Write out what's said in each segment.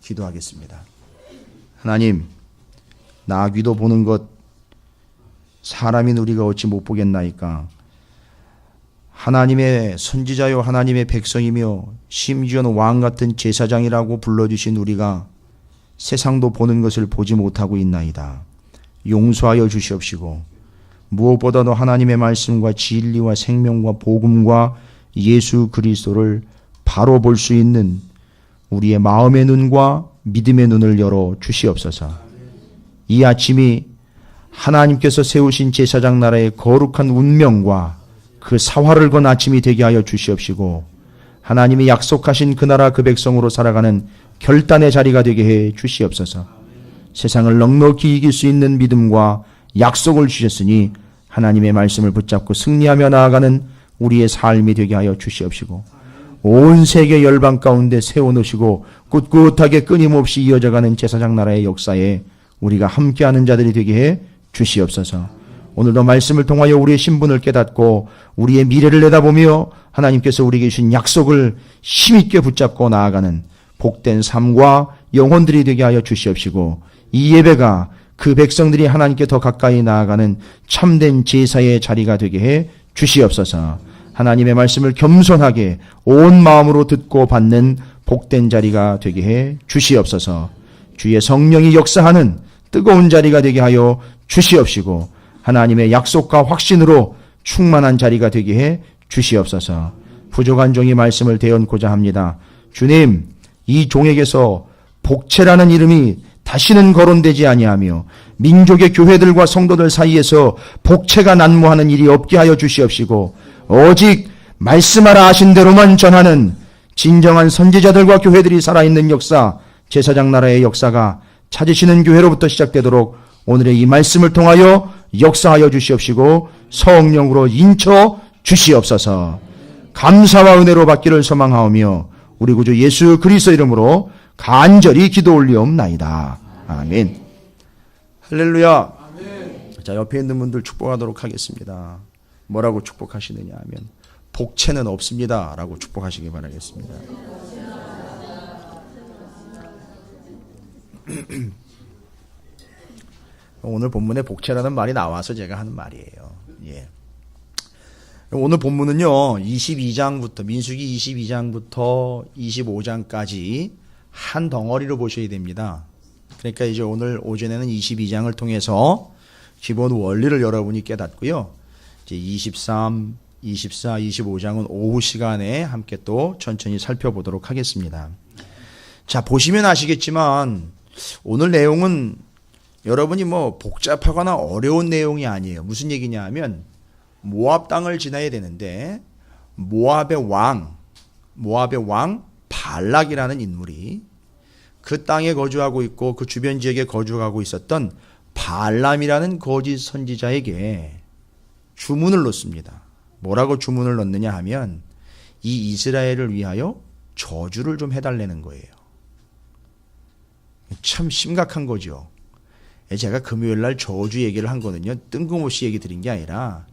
기도하겠습니다. 하나님, 나 귀도 보는 것 사람인 우리가 어찌 못 보겠나이까. 하나님의 선지자요 하나님의 백성이며 심지어는 왕같은 제사장이라고 불러주신 우리가 세상도 보는 것을 보지 못하고 있나이다. 용서하여 주시옵시고 무엇보다도 하나님의 말씀과 진리와 생명과 복음과 예수 그리스도를 바로 볼 수 있는 우리의 마음의 눈과 믿음의 눈을 열어 주시옵소서. 이 아침이 하나님께서 세우신 제사장 나라의 거룩한 운명과 그 사활을 건 아침이 되게 하여 주시옵시고 하나님이 약속하신 그 나라 그 백성으로 살아가는 결단의 자리가 되게 해 주시옵소서. 세상을 넉넉히 이길 수 있는 믿음과 약속을 주셨으니 하나님의 말씀을 붙잡고 승리하며 나아가는 우리의 삶이 되게 하여 주시옵시고 온 세계 열방 가운데 세워놓으시고 꿋꿋하게 끊임없이 이어져가는 제사장 나라의 역사에 우리가 함께하는 자들이 되게 해 주시옵소서. 오늘도 말씀을 통하여 우리의 신분을 깨닫고 우리의 미래를 내다보며 하나님께서 우리에게 주신 약속을 힘있게 붙잡고 나아가는 복된 삶과 영혼들이 되게 하여 주시옵시고 이 예배가 그 백성들이 하나님께 더 가까이 나아가는 참된 제사의 자리가 되게 해 주시옵소서. 하나님의 말씀을 겸손하게 온 마음으로 듣고 받는 복된 자리가 되게 해 주시옵소서. 주의 성령이 역사하는 뜨거운 자리가 되게 하여 주시옵시고 하나님의 약속과 확신으로 충만한 자리가 되게 해 주시옵소서. 부족한 종이 말씀을 대언고자 합니다. 주님, 이 종에게서 복채라는 이름이 다시는 거론되지 아니하며 민족의 교회들과 성도들 사이에서 복채가 난무하는 일이 없게 하여 주시옵시고 오직 말씀하라 하신 대로만 전하는 진정한 선지자들과 교회들이 살아있는 역사, 제사장 나라의 역사가 찾으시는 교회로부터 시작되도록 오늘의 이 말씀을 통하여 역사하여 주시옵시고 성령으로 인쳐 주시옵소서. 감사와 은혜로 받기를 소망하오며 우리 구주 예수 그리스도 이름으로 간절히 기도 올리옵나이다. 아멘. 할렐루야. 아멘. 자, 옆에 있는 분들 축복하도록 하겠습니다. 뭐라고 축복하시느냐 하면 복채는 없습니다 라고 축복하시기 바라겠습니다. 오늘 본문에 복채라는 말이 나와서 제가 하는 말이에요. 예. 오늘 본문은요 22장부터 민수기 22장부터 25장까지 한 덩어리로 보셔야 됩니다. 그러니까 이제 오늘 오전에는 22장을 통해서 기본 원리를 여러분이 깨닫고요. 이제 23, 24, 25장은 오후 시간에 함께 또 천천히 살펴보도록 하겠습니다. 자, 보시면 아시겠지만 오늘 내용은 여러분이 뭐 복잡하거나 어려운 내용이 아니에요. 무슨 얘기냐 하면 모압 땅을 지나야 되는데 모압의 왕 발락이라는 인물이 그 땅에 거주하고 있고 그 주변 지역에 거주하고 있었던 발람이라는 거짓 선지자에게 주문을 넣습니다. 뭐라고 주문을 넣느냐 하면 이 이스라엘을 위하여 저주를 좀 해달라는 거예요. 참 심각한 거죠. 제가 금요일 날 저주 얘기를 한 거는요 뜬금없이 얘기 드린 게 아니라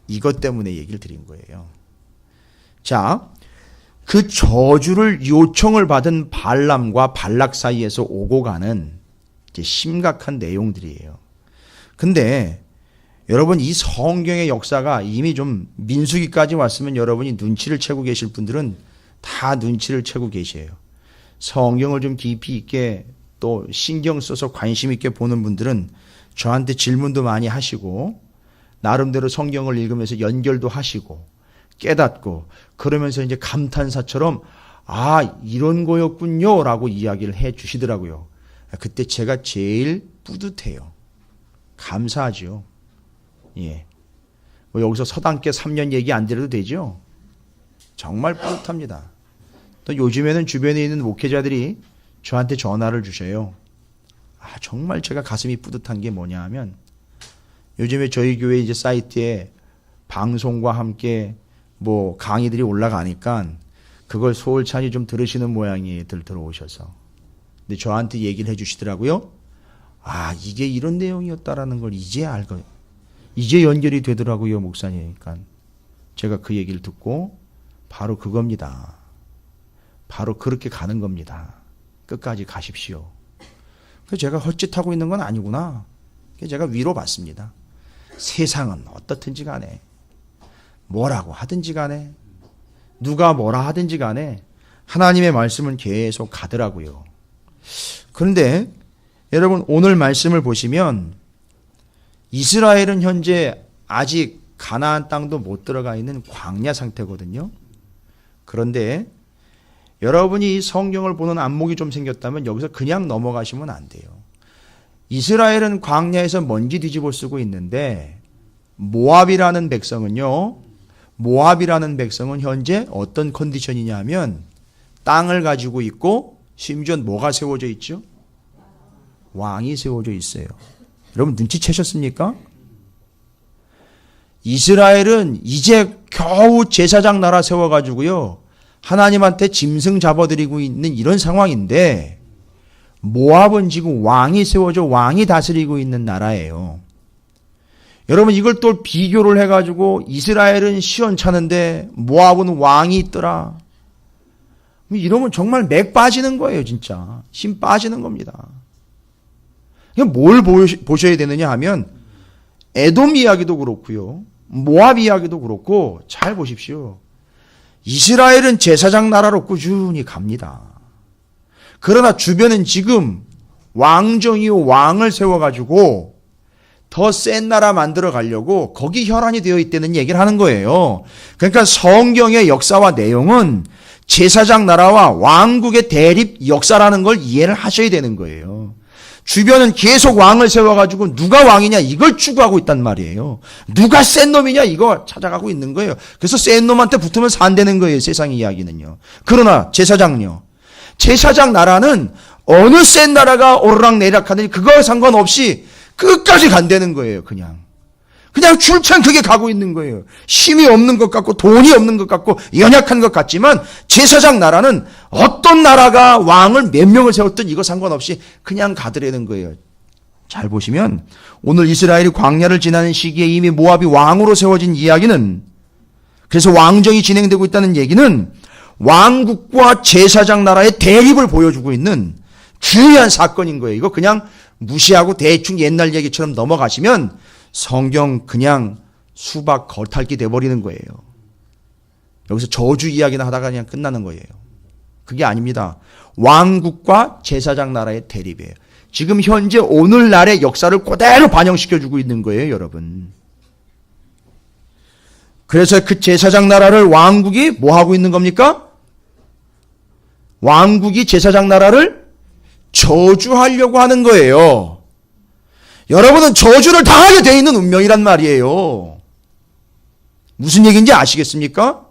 이것 때문에 얘기를 드린 거예요. 자, 그 저주를 요청을 받은 발람과 발락 사이에서 오고 가는 이제 심각한 내용들이에요. 근데 여러분 이 성경의 역사가 이미 좀 민수기까지 왔으면 여러분이 눈치를 채고 계실 분들은 다 눈치를 채고 계세요. 성경을 좀 깊이 있게 또 신경 써서 관심 있게 보는 분들은 저한테 질문도 많이 하시고 나름대로 성경을 읽으면서 연결도 하시고 깨닫고 그러면서 이제 감탄사처럼 아 이런 거였군요 라고 이야기를 해 주시더라고요. 그때 제가 제일 뿌듯해요. 감사하죠. 예. 뭐 여기서 서당께 3년 얘기 안 드려도 되죠. 정말 뿌듯합니다. 또 요즘에는 주변에 있는 목회자들이 저한테 전화를 주셔요. 아 정말 제가 가슴이 뿌듯한 게 뭐냐 하면 요즘에 저희 교회 이제 사이트에 방송과 함께 뭐 강의들이 올라가니까 그걸 소홀찮이 좀 들으시는 모양이들 들어오셔서 근데 저한테 얘기를 해주시더라고요. 아 이게 이런 내용이었다라는 걸 이제 알고 이제 연결이 되더라고요 목사님이니까 제가 그 얘기를 듣고 바로 그겁니다. 바로 그렇게 가는 겁니다. 끝까지 가십시오. 그래서 제가 헛짓하고 있는 건 아니구나. 제가 위로받습니다. 세상은 어떻든지 간에 뭐라고 하든지 간에 누가 뭐라 하든지 간에 하나님의 말씀은 계속 가더라고요. 그런데 여러분 오늘 말씀을 보시면 이스라엘은 현재 아직 가나안 땅도 못 들어가 있는 광야 상태거든요. 그런데 여러분이 이 성경을 보는 안목이 좀 생겼다면 여기서 그냥 넘어가시면 안 돼요. 이스라엘은 광야에서 먼지 뒤집어 쓰고 있는데 모압이라는 백성은요. 모압이라는 백성은 현재 어떤 컨디션이냐 하면 땅을 가지고 있고 심지어 뭐가 세워져 있죠? 왕이 세워져 있어요. 여러분 눈치채셨습니까? 이스라엘은 이제 겨우 제사장 나라 세워가지고요. 하나님한테 짐승 잡아드리고 있는 이런 상황인데 모압은 지금 왕이 세워져 왕이 다스리고 있는 나라예요. 여러분 이걸 또 비교를 해가지고 이스라엘은 시원찮은데 모압은 왕이 있더라. 이러면 정말 맥 빠지는 거예요. 진짜 힘 빠지는 겁니다. 뭘 보셔야 되느냐 하면 에돔 이야기도 그렇고요. 모압 이야기도 그렇고 잘 보십시오. 이스라엘은 제사장 나라로 꾸준히 갑니다. 그러나 주변은 지금 왕정이요 왕을 세워가지고 더 센 나라 만들어 가려고 거기 혈안이 되어 있다는 얘기를 하는 거예요. 그러니까 성경의 역사와 내용은 제사장 나라와 왕국의 대립 역사라는 걸 이해를 하셔야 되는 거예요. 주변은 계속 왕을 세워가지고 누가 왕이냐 이걸 추구하고 있단 말이에요. 누가 센 놈이냐 이거 찾아가고 있는 거예요. 그래서 센 놈한테 붙으면 산다는 거예요. 세상 이야기는요. 그러나 제사장요. 제사장 나라는 어느 센 나라가 오르락내리락 하든지 그거 상관없이 끝까지 간다는 거예요. 그냥 출천 그게 가고 있는 거예요. 힘이 없는 것 같고 돈이 없는 것 같고 연약한 것 같지만 제사장 나라는 어떤 나라가 왕을 몇 명을 세웠든 이거 상관없이 그냥 가더라는 거예요. 잘 보시면 오늘 이스라엘이 광야를 지나는 시기에 이미 모압이 왕으로 세워진 이야기는 그래서 왕정이 진행되고 있다는 얘기는 왕국과 제사장 나라의 대립을 보여주고 있는 중요한 사건인 거예요. 이거 그냥 무시하고 대충 옛날 얘기처럼 넘어가시면 성경 그냥 수박 겉핥기 돼버리는 거예요. 여기서 저주 이야기나 하다가 그냥 끝나는 거예요. 그게 아닙니다. 왕국과 제사장 나라의 대립이에요. 지금 현재 오늘날의 역사를 그대로 반영시켜주고 있는 거예요, 여러분. 그래서 그 제사장 나라를 왕국이 뭐 하고 있는 겁니까? 왕국이 제사장 나라를 저주하려고 하는 거예요. 여러분은 저주를 당하게 돼 있는 운명이란 말이에요. 무슨 얘기인지 아시겠습니까?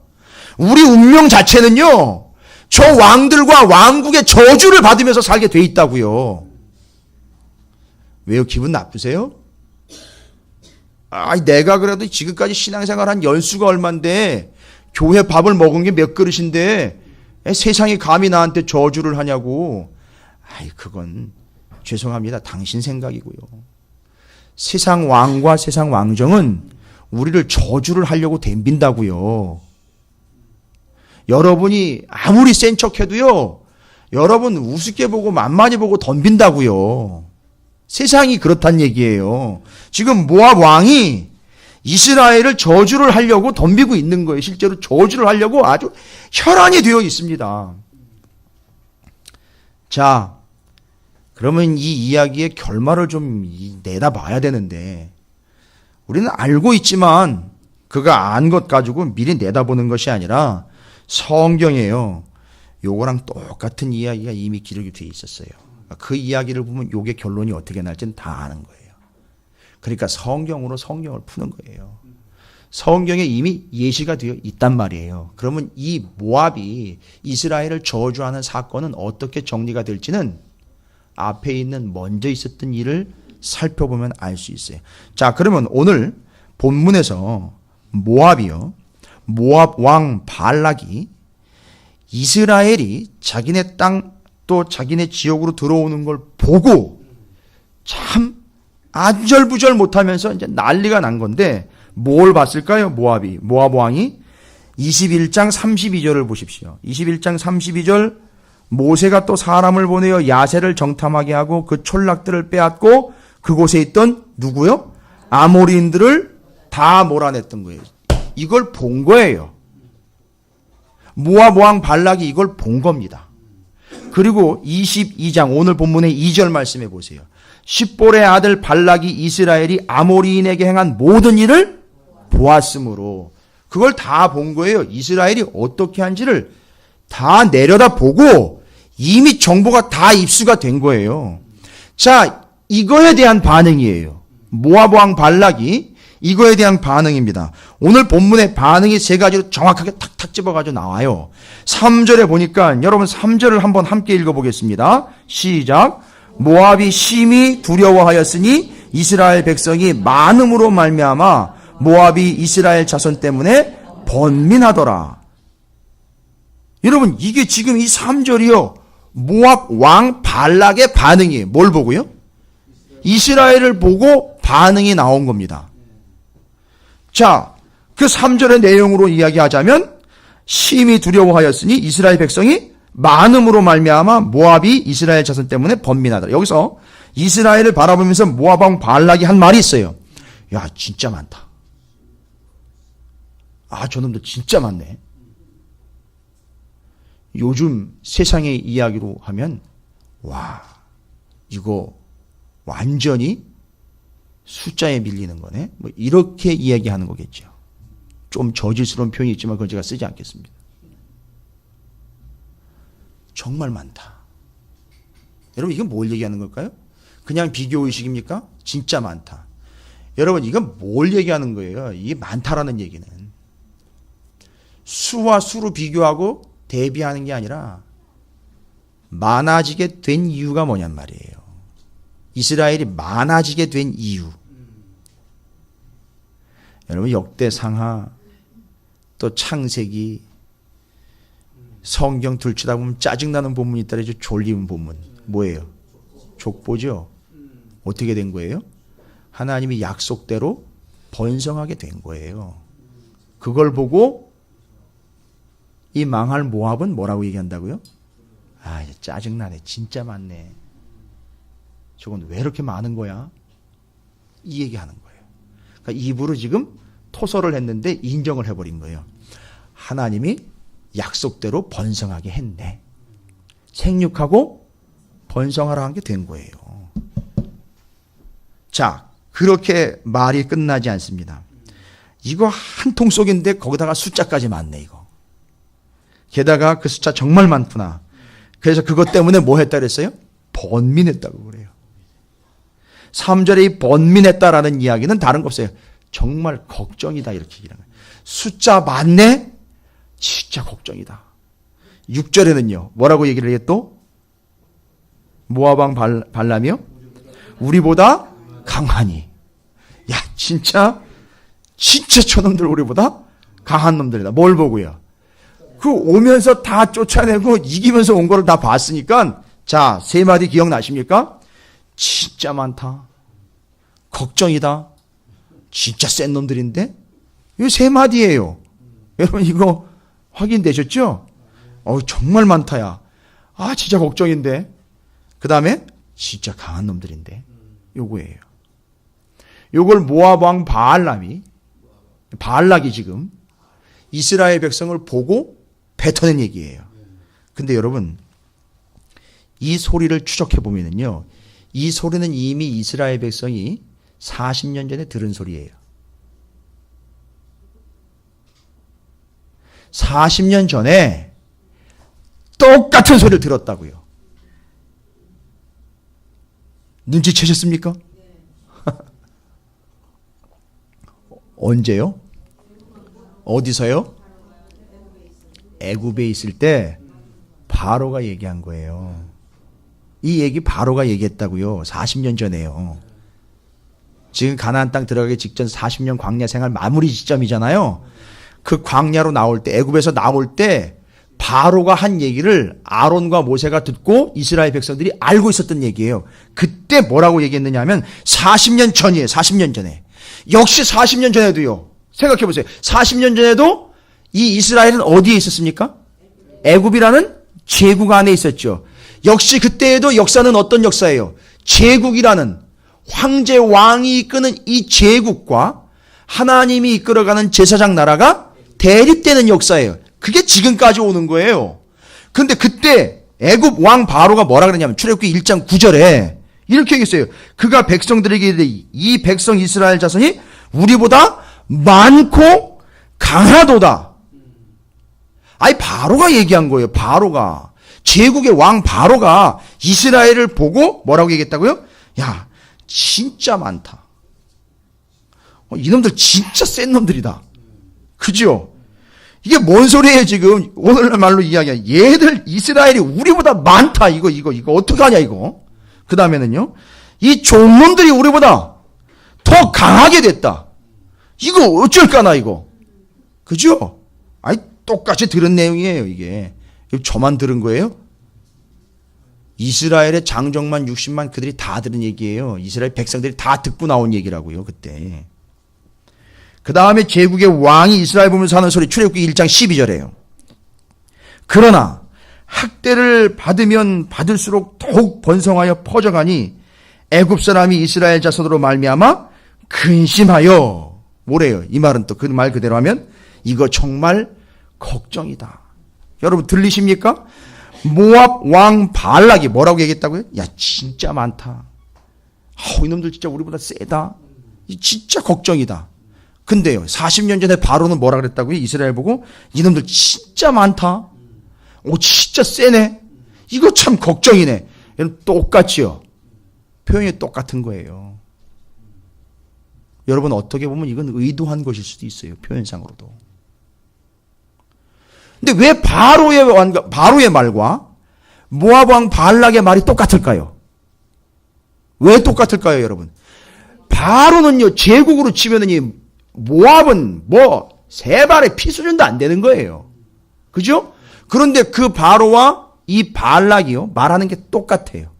우리 운명 자체는요. 저 왕들과 왕국의 저주를 받으면서 살게 돼 있다고요. 왜요? 기분 나쁘세요? 내가 그래도 지금까지 신앙생활 한 연수가 얼만데 교회 밥을 먹은 게 몇 그릇인데 세상이 감히 나한테 저주를 하냐고. 그건 죄송합니다. 당신 생각이고요. 세상 왕과 세상 왕정은 우리를 저주를 하려고 덤빈다고요. 여러분이 아무리 센 척해도요. 여러분 우습게 보고 만만히 보고 덤빈다고요. 세상이 그렇단 얘기예요. 지금 모압 왕이 이스라엘을 저주를 하려고 덤비고 있는 거예요. 실제로 저주를 하려고 아주 혈안이 되어 있습니다. 자, 그러면 이 이야기의 결말을 좀 내다봐야 되는데 우리는 알고 있지만 그가 안 것 가지고 미리 내다보는 것이 아니라 성경이에요. 요거랑 똑같은 이야기가 이미 기록이 되어 있었어요. 그 이야기를 보면 요게 결론이 어떻게 날지는 다 아는 거예요. 그러니까 성경으로 성경을 푸는 거예요. 성경에 이미 예시가 되어 있단 말이에요. 그러면 이 모압이 이스라엘을 저주하는 사건은 어떻게 정리가 될지는 앞에 있는 먼저 있었던 일을 살펴보면 알 수 있어요. 자, 그러면 오늘 본문에서 모압이요. 모압 왕 발락이 이스라엘이 자기네 땅 또 자기네 지역으로 들어오는 걸 보고 참 안절부절 못하면서 이제 난리가 난 건데 뭘 봤을까요? 모압 왕이 21장 32절을 보십시오. 21장 32절 모세가 또 사람을 보내어 야세를 정탐하게 하고 그 촌락들을 빼앗고 그곳에 있던 누구요? 아모리인들을 다 몰아냈던 거예요. 이걸 본 거예요. 모압 왕 발락이 이걸 본 겁니다. 그리고 22장 오늘 본문의 2절 말씀해 보세요. 십볼의 아들 발락이 이스라엘이 아모리인에게 행한 모든 일을 보았으므로 그걸 다 본 거예요. 이스라엘이 어떻게 한지를 다 내려다보고 이미 정보가 다 입수가 된 거예요. 자, 이거에 대한 반응이에요. 모압 왕 발락이 이거에 대한 반응입니다. 오늘 본문의 반응이 세 가지로 정확하게 탁탁 집어가지고 나와요. 3절에 보니까 여러분 3절을 한번 함께 읽어보겠습니다. 시작. 모압이 심히 두려워하였으니 이스라엘 백성이 많음으로 말미암아 모압이 이스라엘 자손 때문에 번민하더라. 여러분 이게 지금 이 3절이요. 모압 왕 발락의 반응이에요. 뭘 보고요? 이스라엘을 보고 반응이 나온 겁니다. 자, 그 3절의 내용으로 이야기하자면 심히 두려워하였으니 이스라엘 백성이 많음으로 말미암아 모압이 이스라엘 자손 때문에 번민하더라. 여기서 이스라엘을 바라보면서 모압 왕 발락이 한 말이 있어요. 야, 진짜 많다. 아, 저놈들 진짜 많네. 요즘 세상의 이야기로 하면 와, 이거 완전히 숫자에 밀리는 거네. 뭐 이렇게 이야기하는 거겠죠. 좀 저질스러운 표현이 있지만 그건 제가 쓰지 않겠습니다. 정말 많다. 여러분 이건 뭘 얘기하는 걸까요? 그냥 비교의식입니까? 진짜 많다. 여러분 이건 뭘 얘기하는 거예요? 이게 많다라는 얘기는 수와 수로 비교하고 대비하는 게 아니라 많아지게 된 이유가 뭐냔 말이에요. 이스라엘이 많아지게 된 이유. 여러분 역대상하 또 창세기 성경 들추다 보면 짜증나는 본문이 있더라도 졸리운 본문. 뭐예요? 족보죠. 어떻게 된 거예요? 하나님이 약속대로 번성하게 된 거예요. 그걸 보고 이 망할 모압은 뭐라고 얘기한다고요? 아, 짜증나네. 진짜 많네. 저건 왜 이렇게 많은 거야? 이 얘기하는 거예요. 그러니까 입으로 지금 토설을 했는데 인정을 해버린 거예요. 하나님이 약속대로 번성하게 했네. 생육하고 번성하라 한 게 된 거예요. 자, 그렇게 말이 끝나지 않습니다. 이거 한 통 속인데 거기다가 숫자까지 많네 이거. 게다가 그 숫자 정말 많구나. 그래서 그것 때문에 뭐 했다 그랬어요? 번민했다고 그래요. 3절에 이 번민했다라는 이야기는 다른 거 없어요. 정말 걱정이다 이렇게 얘기하는 거예요. 숫자 많네? 진짜 걱정이다. 6절에는요. 뭐라고 얘기를 해요 또? 모압 왕 발람이요? 우리보다 강하니. 야 진짜 저놈들 우리보다 강한 놈들이다. 뭘 보고요? 그 오면서 다 쫓아내고 이기면서 온 거를 다 봤으니까 자, 세 마디 기억나십니까? 진짜 많다. 걱정이다. 진짜 센 놈들인데? 이거 세 마디예요. 여러분 이거 확인되셨죠? 정말 많다야. 아, 진짜 걱정인데. 그 다음에 진짜 강한 놈들인데. 요거예요. 요걸 모압 왕 발락이 지금 이스라엘 백성을 보고 뱉어낸 얘기예요. 근데 여러분 이 소리를 추적해 보면은요. 이 소리는 이미 이스라엘 백성이 40년 전에 들은 소리예요. 40년 전에 똑같은 소리를 들었다고요. 눈치채셨습니까? 언제요? 어디서요? 애굽에 있을 때 바로가 얘기한 거예요. 이 얘기 바로가 얘기했다고요. 40년 전에요. 지금 가나안 땅 들어가기 직전 40년 광야 생활 마무리 지점이잖아요. 그 광야로 나올 때, 애굽에서 나올 때 바로가 한 얘기를 아론과 모세가 듣고 이스라엘 백성들이 알고 있었던 얘기예요. 그때 뭐라고 얘기했느냐 하면 40년 전이에요. 40년 전에. 역시 40년 전에도요. 생각해 보세요. 40년 전에도 이 이스라엘은 어디에 있었습니까? 애굽이라는 제국 안에 있었죠. 역시 그때에도 역사는 어떤 역사예요? 제국이라는 황제 왕이 이끄는 이 제국과 하나님이 이끌어가는 제사장 나라가 대립되는 역사예요. 그게 지금까지 오는 거예요. 근데 그때 애굽 왕 바로가 뭐라 그랬냐면 출애굽기 1장 9절에 이렇게 얘기했어요. 그가 백성들에게 이르되 이 백성 이스라엘 자손이 우리보다 많고 강하도다. 아니 바로가 얘기한 거예요. 바로가. 제국의 왕 바로가 이스라엘을 보고 뭐라고 얘기했다고요? 야, 진짜 많다. 이놈들 진짜 센 놈들이다. 그죠? 이게 뭔 소리예요 지금? 오늘날 말로 이야기야. 얘들 이스라엘이 우리보다 많다. 이거 어떡하냐 이거. 그 다음에는요. 이 좋은 놈들이 우리보다 더 강하게 됐다. 이거 어쩔까나 이거. 그죠? 아니 똑같이 들은 내용이에요 이게. 저만 들은 거예요? 이스라엘의 장정만 60만 그들이 다 들은 얘기예요. 이스라엘 백성들이 다 듣고 나온 얘기라고요. 그때. 그 다음에 제국의 왕이 이스라엘 보면서 하는 소리 출애굽기 1장 12절에요. 그러나 학대를 받으면 받을수록 더욱 번성하여 퍼져가니 애굽 사람이 이스라엘 자손으로 말미암아 근심하여 뭐래요? 이 말은 또 그 말 그대로 하면 이거 정말 걱정이다. 여러분 들리십니까? 모압 왕 발락이 뭐라고 얘기했다고요? 야 진짜 많다. 이놈들 진짜 우리보다 세다. 진짜 걱정이다. 근데요 40년 전에 바로는 뭐라 그랬다고요? 이스라엘 보고 이놈들 진짜 많다. 오 진짜 세네. 이거 참 걱정이네. 여러분 똑같지요. 표현이 똑같은 거예요. 여러분 어떻게 보면 이건 의도한 것일 수도 있어요. 표현상으로도. 근데 왜 바로의 말과 모압 왕 발락의 말이 똑같을까요? 왜 똑같을까요, 여러분? 바로는요 제국으로 치면은 이 모압은 뭐 세 발의 피 수준도 안 되는 거예요. 그죠? 그런데 그 바로와 이 발락이요 말하는 게 똑같아요.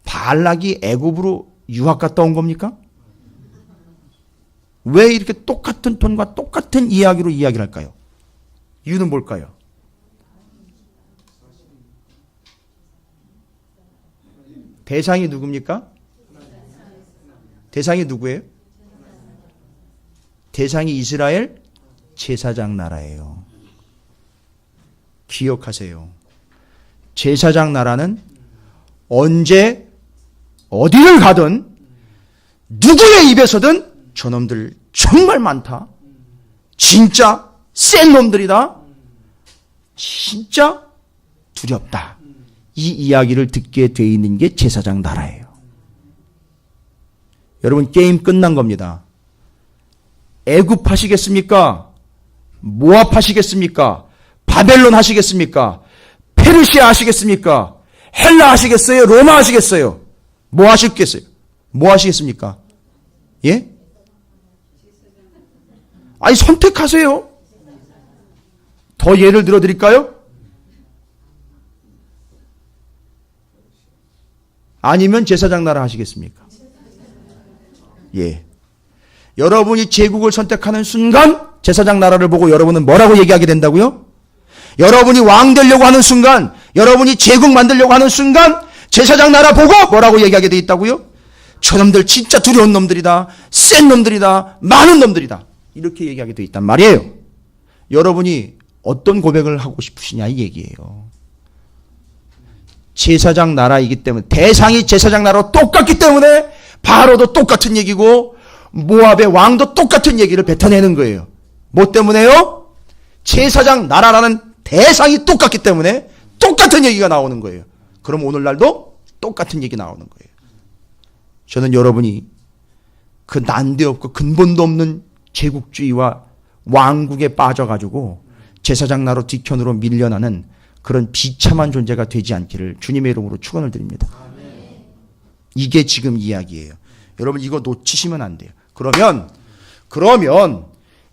발락이 애굽으로 유학 갔다 온 겁니까? 왜 이렇게 똑같은 톤과 똑같은 이야기로 이야기를 할까요? 이유는 뭘까요? 대상이 누굽니까? 대상이 누구예요? 대상이 이스라엘 제사장 나라예요. 기억하세요. 제사장 나라는 언제 어디를 가든 누구의 입에서든 저놈들 정말 많다. 진짜 센 놈들이다. 진짜 두렵다. 이 이야기를 듣게 돼 있는 게 제사장 나라예요. 여러분 게임 끝난 겁니다. 애굽 하시겠습니까? 모압 하시겠습니까? 바벨론 하시겠습니까? 페르시아 하시겠습니까? 헬라 하시겠어요? 로마 하시겠어요? 뭐 하시겠어요? 뭐 하시겠습니까? 예? 아니 선택하세요. 더 예를 들어 드릴까요? 아니면 제사장 나라 하시겠습니까? 예. 여러분이 제국을 선택하는 순간 제사장 나라를 보고 여러분은 뭐라고 얘기하게 된다고요? 여러분이 왕 되려고 하는 순간, 여러분이 제국 만들려고 하는 순간 제사장 나라 보고 뭐라고 얘기하게 돼 있다고요? 저놈들 진짜 두려운 놈들이다. 센 놈들이다. 많은 놈들이다. 이렇게 얘기하게 돼 있단 말이에요. 여러분이 어떤 고백을 하고 싶으시냐 이 얘기예요. 제사장 나라이기 때문에 대상이 제사장 나라와 똑같기 때문에 바로도 똑같은 얘기고 모압의 왕도 똑같은 얘기를 뱉어내는 거예요. 뭐 때문에요? 제사장 나라라는 대상이 똑같기 때문에 똑같은 얘기가 나오는 거예요. 그럼 오늘날도 똑같은 얘기 나오는 거예요. 저는 여러분이 그 난데없고 근본도 없는 제국주의와 왕국에 빠져가지고 제사장 나라 뒤편으로 밀려나는 그런 비참한 존재가 되지 않기를 주님의 이름으로 축원을 드립니다. 이게 지금 이야기예요. 여러분 이거 놓치시면 안 돼요. 그러면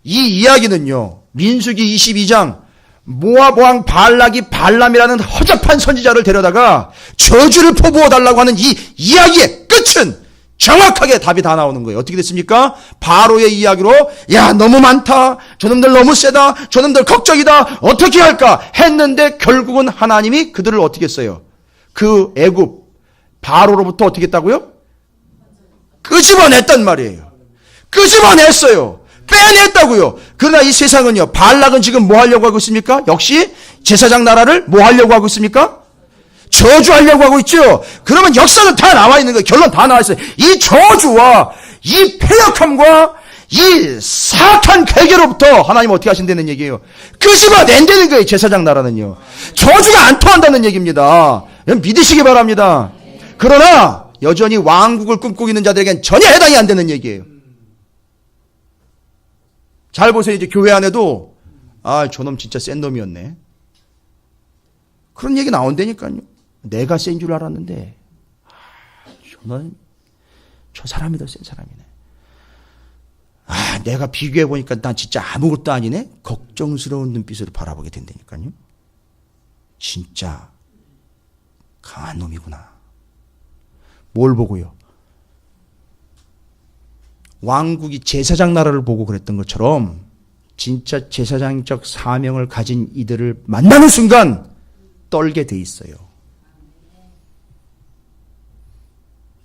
이 이야기는요. 민수기 22장 모압 왕 발락이 발람이라는 허접한 선지자를 데려다가 저주를 퍼부어 달라고 하는 이 이야기의 끝은 정확하게 답이 다 나오는 거예요. 어떻게 됐습니까? 바로의 이야기로 야 너무 많다. 저놈들 너무 세다. 저놈들 걱정이다. 어떻게 할까 했는데 결국은 하나님이 그들을 어떻게 했어요? 그 애굽 바로로부터 어떻게 했다고요? 끄집어냈단 말이에요. 끄집어냈어요. 빼냈다고요. 그러나 이 세상은요. 발락은 지금 뭐 하려고 하고 있습니까? 역시 제사장 나라를 뭐 하려고 하고 있습니까? 저주하려고 하고 있죠. 그러면 역사는 다 나와 있는 거예요. 결론 다 나와 있어요. 이 저주와 이 패역함과 이 사악한 괴계로부터 하나님 어떻게 하신다는 얘기예요? 끄집어낸다는 거예요. 제사장 나라는요. 저주가 안 통한다는 얘기입니다. 믿으시기 바랍니다. 그러나 여전히 왕국을 꿈꾸고 있는 자들에겐 전혀 해당이 안 되는 얘기예요. 잘 보세요. 이제 교회 안에도 저놈 진짜 센 놈이었네. 그런 얘기 나온다니까요. 내가 센 줄 알았는데 저 사람이 더 센 사람이네. 내가 비교해 보니까 난 진짜 아무것도 아니네. 걱정스러운 눈빛으로 바라보게 된다니까요. 진짜 강한 놈이구나. 뭘 보고요? 왕국이 제사장 나라를 보고 그랬던 것처럼 진짜 제사장적 사명을 가진 이들을 만나는 순간 떨게 돼 있어요.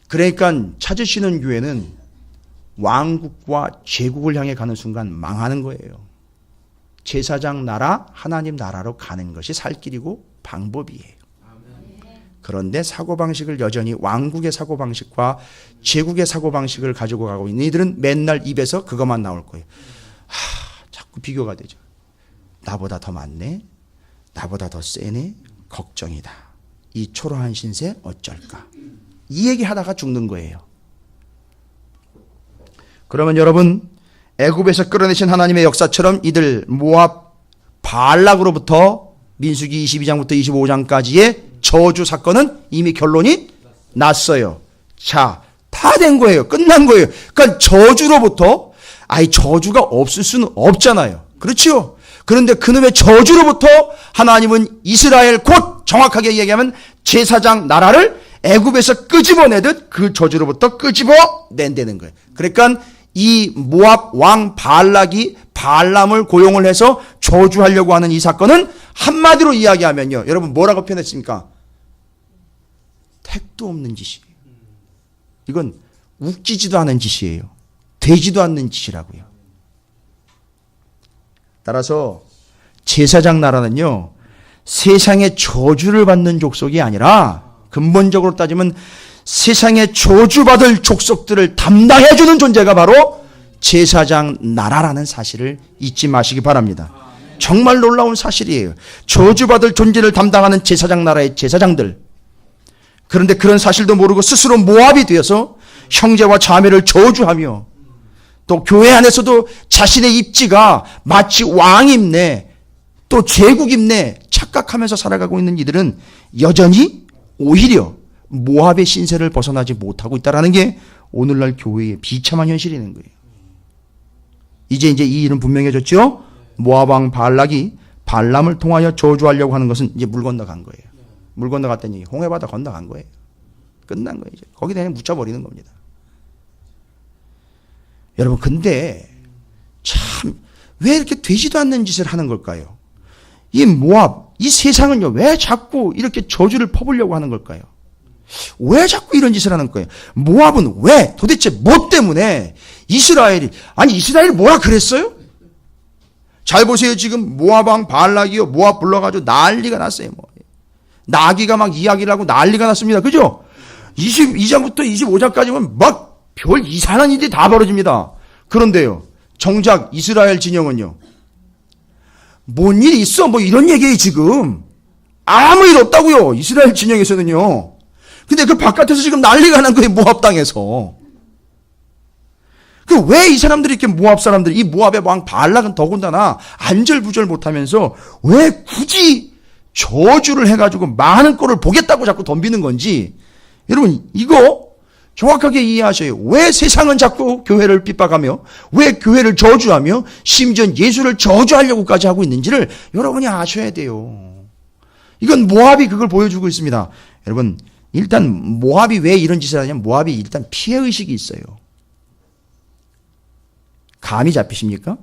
그러니까 찾으시는 교회는 왕국과 제국을 향해 가는 순간 망하는 거예요. 제사장 나라, 하나님 나라로 가는 것이 살 길이고 방법이에요. 그런데 사고방식을 여전히 왕국의 사고방식과 제국의 사고방식을 가지고 가고 있는 이들은 맨날 입에서 그것만 나올 거예요. 자꾸 비교가 되죠. 나보다 더 많네. 나보다 더 세네. 걱정이다. 이 초라한 신세 어쩔까. 이 얘기하다가 죽는 거예요. 그러면 여러분 애굽에서 끌어내신 하나님의 역사처럼 이들 모압 발락으로부터 민수기 22장부터 25장까지의 저주 사건은 이미 결론이 났어요. 자, 다 된 거예요. 끝난 거예요. 그러니까 저주로부터 저주가 없을 수는 없잖아요. 그렇죠? 그런데 그놈의 저주로부터 하나님은 이스라엘 곧 정확하게 얘기하면 제사장 나라를 애굽에서 끄집어내듯 그 저주로부터 끄집어낸다는 거예요. 그러니까 이 모압 왕 발락이 발람을 고용을 해서 저주하려고 하는 이 사건은 한마디로 이야기하면요. 여러분 뭐라고 표현했습니까? 택도 없는 짓이에요. 이건 웃기지도 않은 짓이에요. 되지도 않는 짓이라고요. 따라서 제사장 나라는요. 세상의 저주를 받는 족속이 아니라 근본적으로 따지면 세상의 저주받을 족속들을 담당해주는 존재가 바로 제사장 나라라는 사실을 잊지 마시기 바랍니다. 정말 놀라운 사실이에요. 저주받을 존재를 담당하는 제사장 나라의 제사장들. 그런데 그런 사실도 모르고 스스로 모압이 되어서 형제와 자매를 저주하며 또 교회 안에서도 자신의 입지가 마치 왕입네 또 제국입네 착각하면서 살아가고 있는 이들은 여전히 오히려 모압의 신세를 벗어나지 못하고 있다는 게 오늘날 교회의 비참한 현실이는 거예요. 이제 이 일은 분명해졌죠? 모압 왕 발락이 발람을 통하여 저주하려고 하는 것은 이제 물 건너간 거예요. 물 건너갔더니 홍해바다 건너간 거예요. 끝난 거예요. 이제. 거기다 그냥 묻혀버리는 겁니다. 여러분 근데 참 왜 이렇게 되지도 않는 짓을 하는 걸까요? 이 모압, 이 세상은요 왜 자꾸 이렇게 저주를 퍼부려고 하는 걸까요? 왜 자꾸 이런 짓을 하는 거예요? 모압은 왜 도대체 뭐 때문에 이스라엘이 뭐라 그랬어요? 잘 보세요. 지금 모압 왕 발락이요 모압 불러가지고 난리가 났어요. 나귀가 막 이야기를 하고 난리가 났습니다. 그죠? 22장부터 25장까지는 막 별 이상한 일이 다 벌어집니다. 그런데요 정작 이스라엘 진영은요 뭔 일이 있어? 이런 얘기예요. 지금 아무 일 없다고요. 이스라엘 진영에서는요. 근데 그 바깥에서 지금 난리가 난 거예요. 모압 땅에서. 왜 이 사람들이 이렇게 모압 사람들, 이 모압의 왕 발락은 더군다나 안절부절 못하면서 왜 굳이 저주를 해가지고 많은 꼴을 보겠다고 자꾸 덤비는 건지 여러분 이거 정확하게 이해하셔요. 왜 세상은 자꾸 교회를 핍박하며 왜 교회를 저주하며 심지어 예수를 저주하려고까지 하고 있는지를 여러분이 아셔야 돼요. 이건 모압이 그걸 보여주고 있습니다. 여러분 일단 모압이 왜 이런 짓을 하냐면 모압이 일단 피해의식이 있어요. 감이 잡히십니까?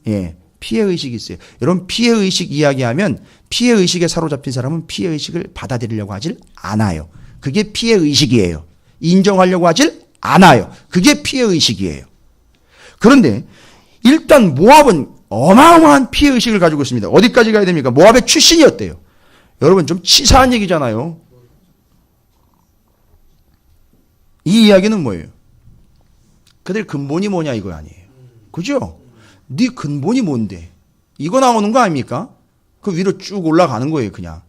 예, 피해의식이 있어요. 여러분 피해의식 이야기하면 피해의식에 사로잡힌 사람은 피해의식을 받아들이려고 하질 않아요. 그게 피해의식이에요. 인정하려고 하질 않아요. 그게 피해의식이에요. 그런데 일단 모압은 어마어마한 피해의식을 가지고 있습니다. 어디까지 가야 됩니까? 모압의 출신이었대요. 여러분 좀 치사한 얘기잖아요. 이 이야기는 뭐예요? 그들 근본이 뭐냐 이거 아니에요. 그죠? 네 근본이 뭔데? 이거 나오는 거 아닙니까? 그 위로 쭉 올라가는 거예요 그냥.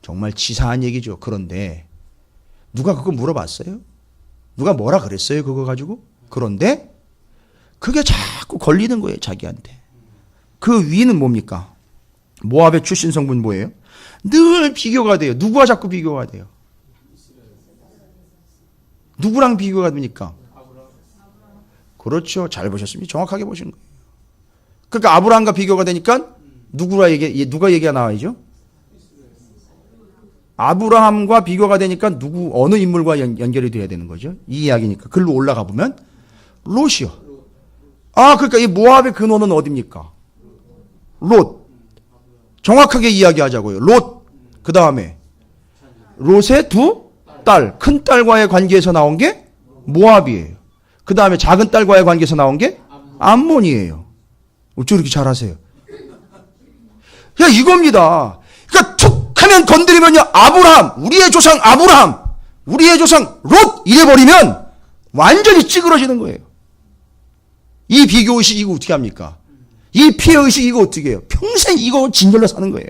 정말 치사한 얘기죠. 그런데 누가 그거 물어봤어요? 누가 뭐라 그랬어요 그거 가지고? 그런데 그게 자꾸 걸리는 거예요 자기한테. 그 위는 뭡니까? 모압의 출신 성분 뭐예요? 늘 비교가 돼요. 누구와 자꾸 비교가 돼요? 누구랑 비교가 됩니까? 그렇죠. 잘 보셨습니다. 정확하게 보신 거예요. 그러니까 아브라함과 비교가 되니까 누가 얘기가 나와야죠? 아브라함과 비교가 되니까 어느 인물과 연결이 돼야 되는 거죠? 이 이야기니까. 글로 올라가 보면 롯이요. 그러니까 이 모압의 근원은 어디입니까? 롯. 정확하게 이야기하자고요. 롯. 그 다음에 롯의 두 딸, 큰 딸과의 관계에서 나온 게 모압이에요. 그 다음에 작은 딸과의 관계에서 나온 게 암몬이에요. 어쩜 이렇게 잘하세요? 야, 이겁니다. 그러니까 툭 하면 건드리면요, 아브라함, 우리의 조상 아브라함, 우리의 조상 롯 이래버리면 완전히 찌그러지는 거예요. 이 비교의식 이거 어떻게 합니까? 이 피해의식 이거 어떻게 해요? 평생 이거 진절로 사는 거예요.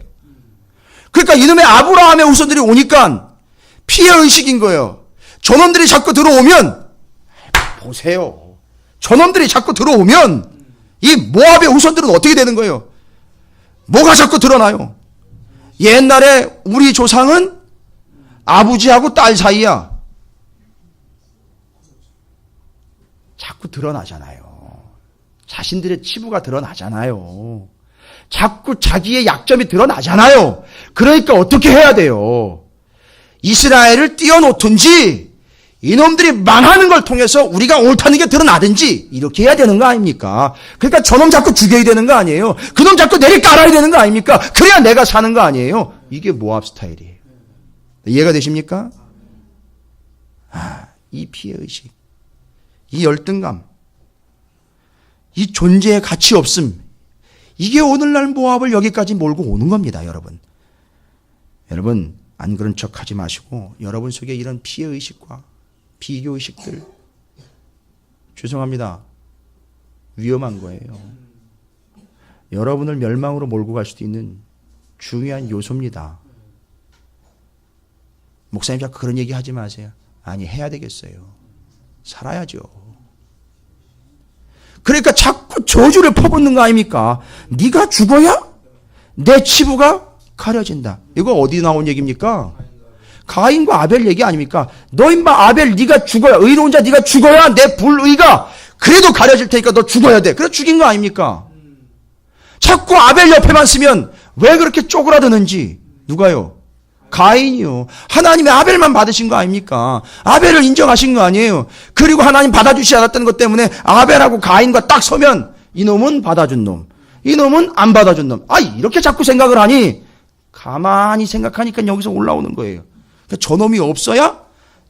그러니까 이놈의 아브라함의 후손들이 오니까 피해의식인 거예요. 저놈들이 자꾸 들어오면 보세요. 저놈들이 자꾸 들어오면 이 모압의 후손들은 어떻게 되는 거예요? 뭐가 자꾸 드러나요? 옛날에 우리 조상은 아버지하고 딸 사이야. 자꾸 드러나잖아요. 자신들의 치부가 드러나잖아요. 자꾸 자기의 약점이 드러나잖아요. 그러니까 어떻게 해야 돼요? 이스라엘을 띄워놓든지 이놈들이 망하는 걸 통해서 우리가 옳다는 게 드러나든지 이렇게 해야 되는 거 아닙니까? 그러니까 저놈 자꾸 죽여야 되는 거 아니에요? 그놈 자꾸 내리 깔아야 되는 거 아닙니까? 그래야 내가 사는 거 아니에요? 이게 모압 스타일이에요. 이해가 되십니까? 이 피해의식, 이 열등감, 이 존재의 가치 없음, 이게 오늘날 모압을 여기까지 몰고 오는 겁니다, 여러분. 여러분, 안 그런 척 하지 마시고 여러분 속에 이런 피해의식과 비교의식들, 죄송합니다. 위험한 거예요. 여러분을 멸망으로 몰고 갈 수도 있는 중요한 요소입니다. 목사님 자꾸 그런 얘기 하지 마세요. 아니, 해야 되겠어요. 살아야죠. 그러니까 자꾸 저주를 퍼붓는 거 아닙니까? 네가 죽어야 내 치부가 가려진다. 이거 어디 나온 얘기입니까? 가인과 아벨 얘기 아닙니까? 너 임마 아벨 네가 죽어야, 의로운 자 네가 죽어야 내 불의가 그래도 가려질 테니까 너 죽어야 돼. 그래 죽인 거 아닙니까? 자꾸 아벨 옆에만 쓰면 왜 그렇게 쪼그라드는지. 누가요? 가인이요. 하나님의 아벨만 받으신 거 아닙니까? 아벨을 인정하신 거 아니에요. 그리고 하나님 받아주시지 않았다는 것 때문에 아벨하고 가인과 딱 서면 이놈은 받아준 놈, 이놈은 안 받아준 놈. 이렇게 자꾸 생각을 하니 가만히 생각하니까 여기서 올라오는 거예요. 그러니까 저놈이 없어야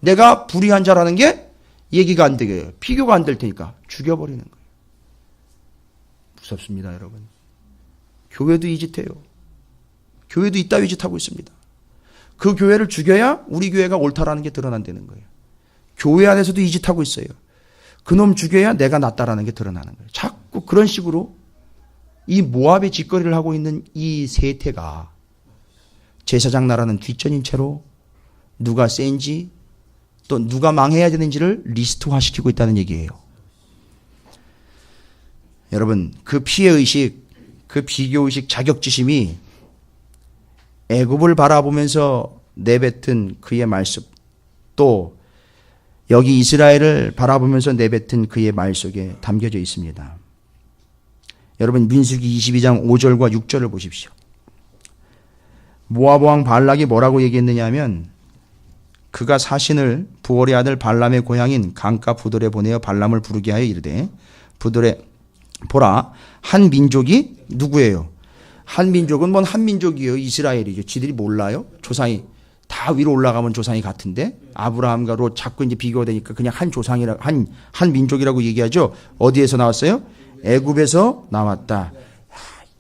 내가 불의한 자라는 게 얘기가 안 되게, 비교가 안 될 테니까 죽여버리는 거예요. 무섭습니다, 여러분. 교회도 이 짓 해요. 교회도 이따위 짓 하고 있습니다. 그 교회를 죽여야 우리 교회가 옳다라는 게 드러난다는 거예요. 교회 안에서도 이 짓 하고 있어요. 그놈 죽여야 내가 낫다라는 게 드러나는 거예요. 자꾸 그런 식으로 이 모압의 짓거리를 하고 있는 이 세태가 제사장 나라는 뒷전인 채로 누가 센지 또 누가 망해야 되는지를 리스트화시키고 있다는 얘기예요. 여러분, 그 피해의식, 그 비교의식, 자격지심이 애굽을 바라보면서 내뱉은 그의 말씀, 또 여기 이스라엘을 바라보면서 내뱉은 그의 말 속에 담겨져 있습니다. 여러분, 민수기 22장 5절과 6절을 보십시오. 모압 왕 발락이 뭐라고 얘기했느냐 하면 그가 사신을 부올의 아들 발람의 고향인 강가 부돌에 보내어 발람을 부르게 하여 이르되 부돌에 보라 한 민족이 누구예요? 한 민족은 뭔 한 민족이에요? 이스라엘이죠. 지들이 몰라요? 조상이 다 위로 올라가면 조상이 같은데 아브라함과 롯 자꾸 이제 비교가 되니까 그냥 한 조상이라 한 민족이라고 얘기하죠. 어디에서 나왔어요? 애굽에서 나왔다.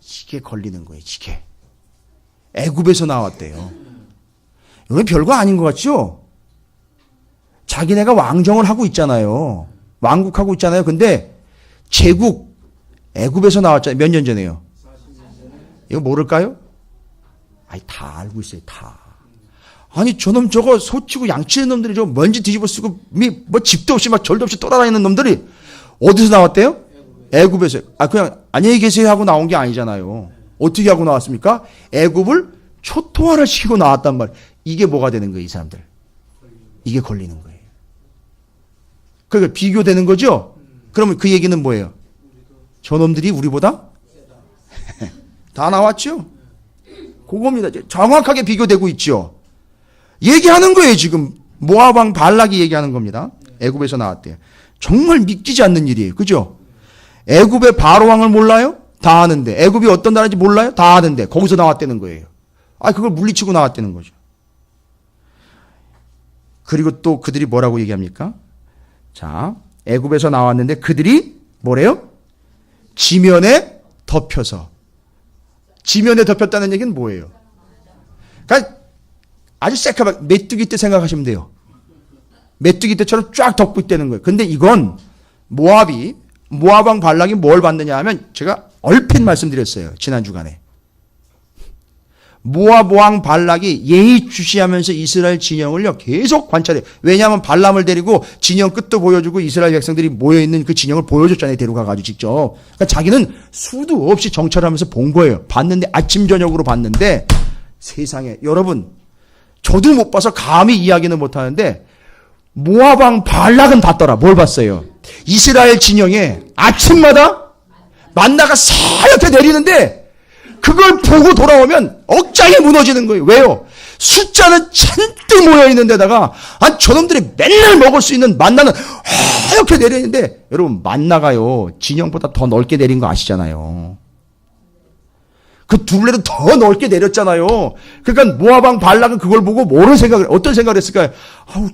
이게 걸리는 거예요. 이게 애굽에서 나왔대요. 이건 별거 아닌 것 같죠? 자기네가 왕정을 하고 있잖아요. 왕국하고 있잖아요. 근데 제국 애굽에서 나왔잖아요. 몇 년 전에요? 이거 모를까요? 아니 다 알고 있어요. 다. 아니 저놈 저거 소치고 양치는 놈들이 저 먼지 뒤집어 쓰고 뭐 집도 없이 막 절도 없이 돌아다니는 놈들이 어디서 나왔대요? 애굽에서. 그냥 안녕히 계세요 하고 나온 게 아니잖아요. 어떻게 하고 나왔습니까? 애굽을 초토화를 시키고 나왔단 말이에요. 이게 뭐가 되는 거예요, 이 사람들? 이게 걸리는 거예요. 그러니까 비교되는 거죠? 그러면 그 얘기는 뭐예요? 저놈들이 우리보다 다 나왔죠? 그겁니다. 정확하게 비교되고 있죠? 얘기하는 거예요, 지금. 모압 왕 발락이 얘기하는 겁니다. 애굽에서 나왔대요. 정말 믿기지 않는 일이에요. 그죠? 애굽의 바로 왕을 몰라요? 다 아는데. 애굽이 어떤 나라인지 몰라요? 다 아는데. 거기서 나왔다는 거예요. 그걸 물리치고 나왔다는 거죠. 그리고 또 그들이 뭐라고 얘기합니까? 자, 애굽에서 나왔는데 그들이 뭐래요? 지면에 덮여서. 지면에 덮였다는 얘기는 뭐예요? 그러니까 아주 새카맣게 메뚜기 때 생각하시면 돼요. 메뚜기 때처럼 쫙 덮고 있다는 거예요. 근데 이건 모압 왕 발락이 뭘 받느냐 하면 제가 얼핏 말씀드렸어요. 지난 주간에. 모압 왕 발락이 예의주시하면서 이스라엘 진영을요 계속 관찰해요. 왜냐하면 발람을 데리고 진영 끝도 보여주고 이스라엘 백성들이 모여있는 그 진영을 보여줬잖아요. 데려가가지고 직접. 그러니까 자기는 수도 없이 정찰하면서 본 거예요. 봤는데 아침 저녁으로 봤는데 세상에 여러분 저도 못 봐서 감히 이야기는 못하는데 모압 왕 발락은 봤더라. 뭘 봤어요? 이스라엘 진영에 아침마다 만나가 사옇게 내리는데 그걸 보고 돌아오면 억장이 무너지는 거예요. 왜요? 숫자는 잔뜩 모여있는 데다가 저놈들이 맨날 먹을 수 있는 만나는 하얗게 내리는데 여러분 만나가요 진영보다 더 넓게 내린 거 아시잖아요. 그 둘레도 더 넓게 내렸잖아요. 그러니까 모압 왕 발락은 그걸 보고 어떤 생각을 했을까요?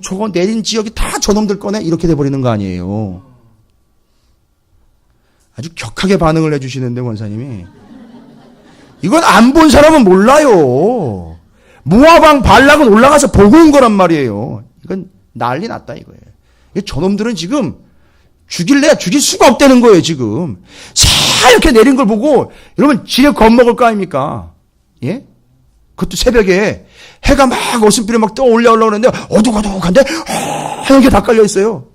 저거 내린 지역이 다 저놈들 거네 이렇게 돼버리는 거 아니에요. 아주 격하게 반응을 해주시는데 원사님이 이건 안 본 사람은 몰라요. 모압 왕 발락은 올라가서 보고 온 거란 말이에요. 이건 난리 났다 이거예요. 저놈들은 지금 죽일래야 죽일 수가 없다는 거예요 지금. 이렇게 내린 걸 보고 여러분 지레 겁먹을 거 아닙니까? 예? 그것도 새벽에 해가 막 어슴비를 막 떠올려 그러는데 어둑어둑한데 하얀 게 다 깔려 있어요.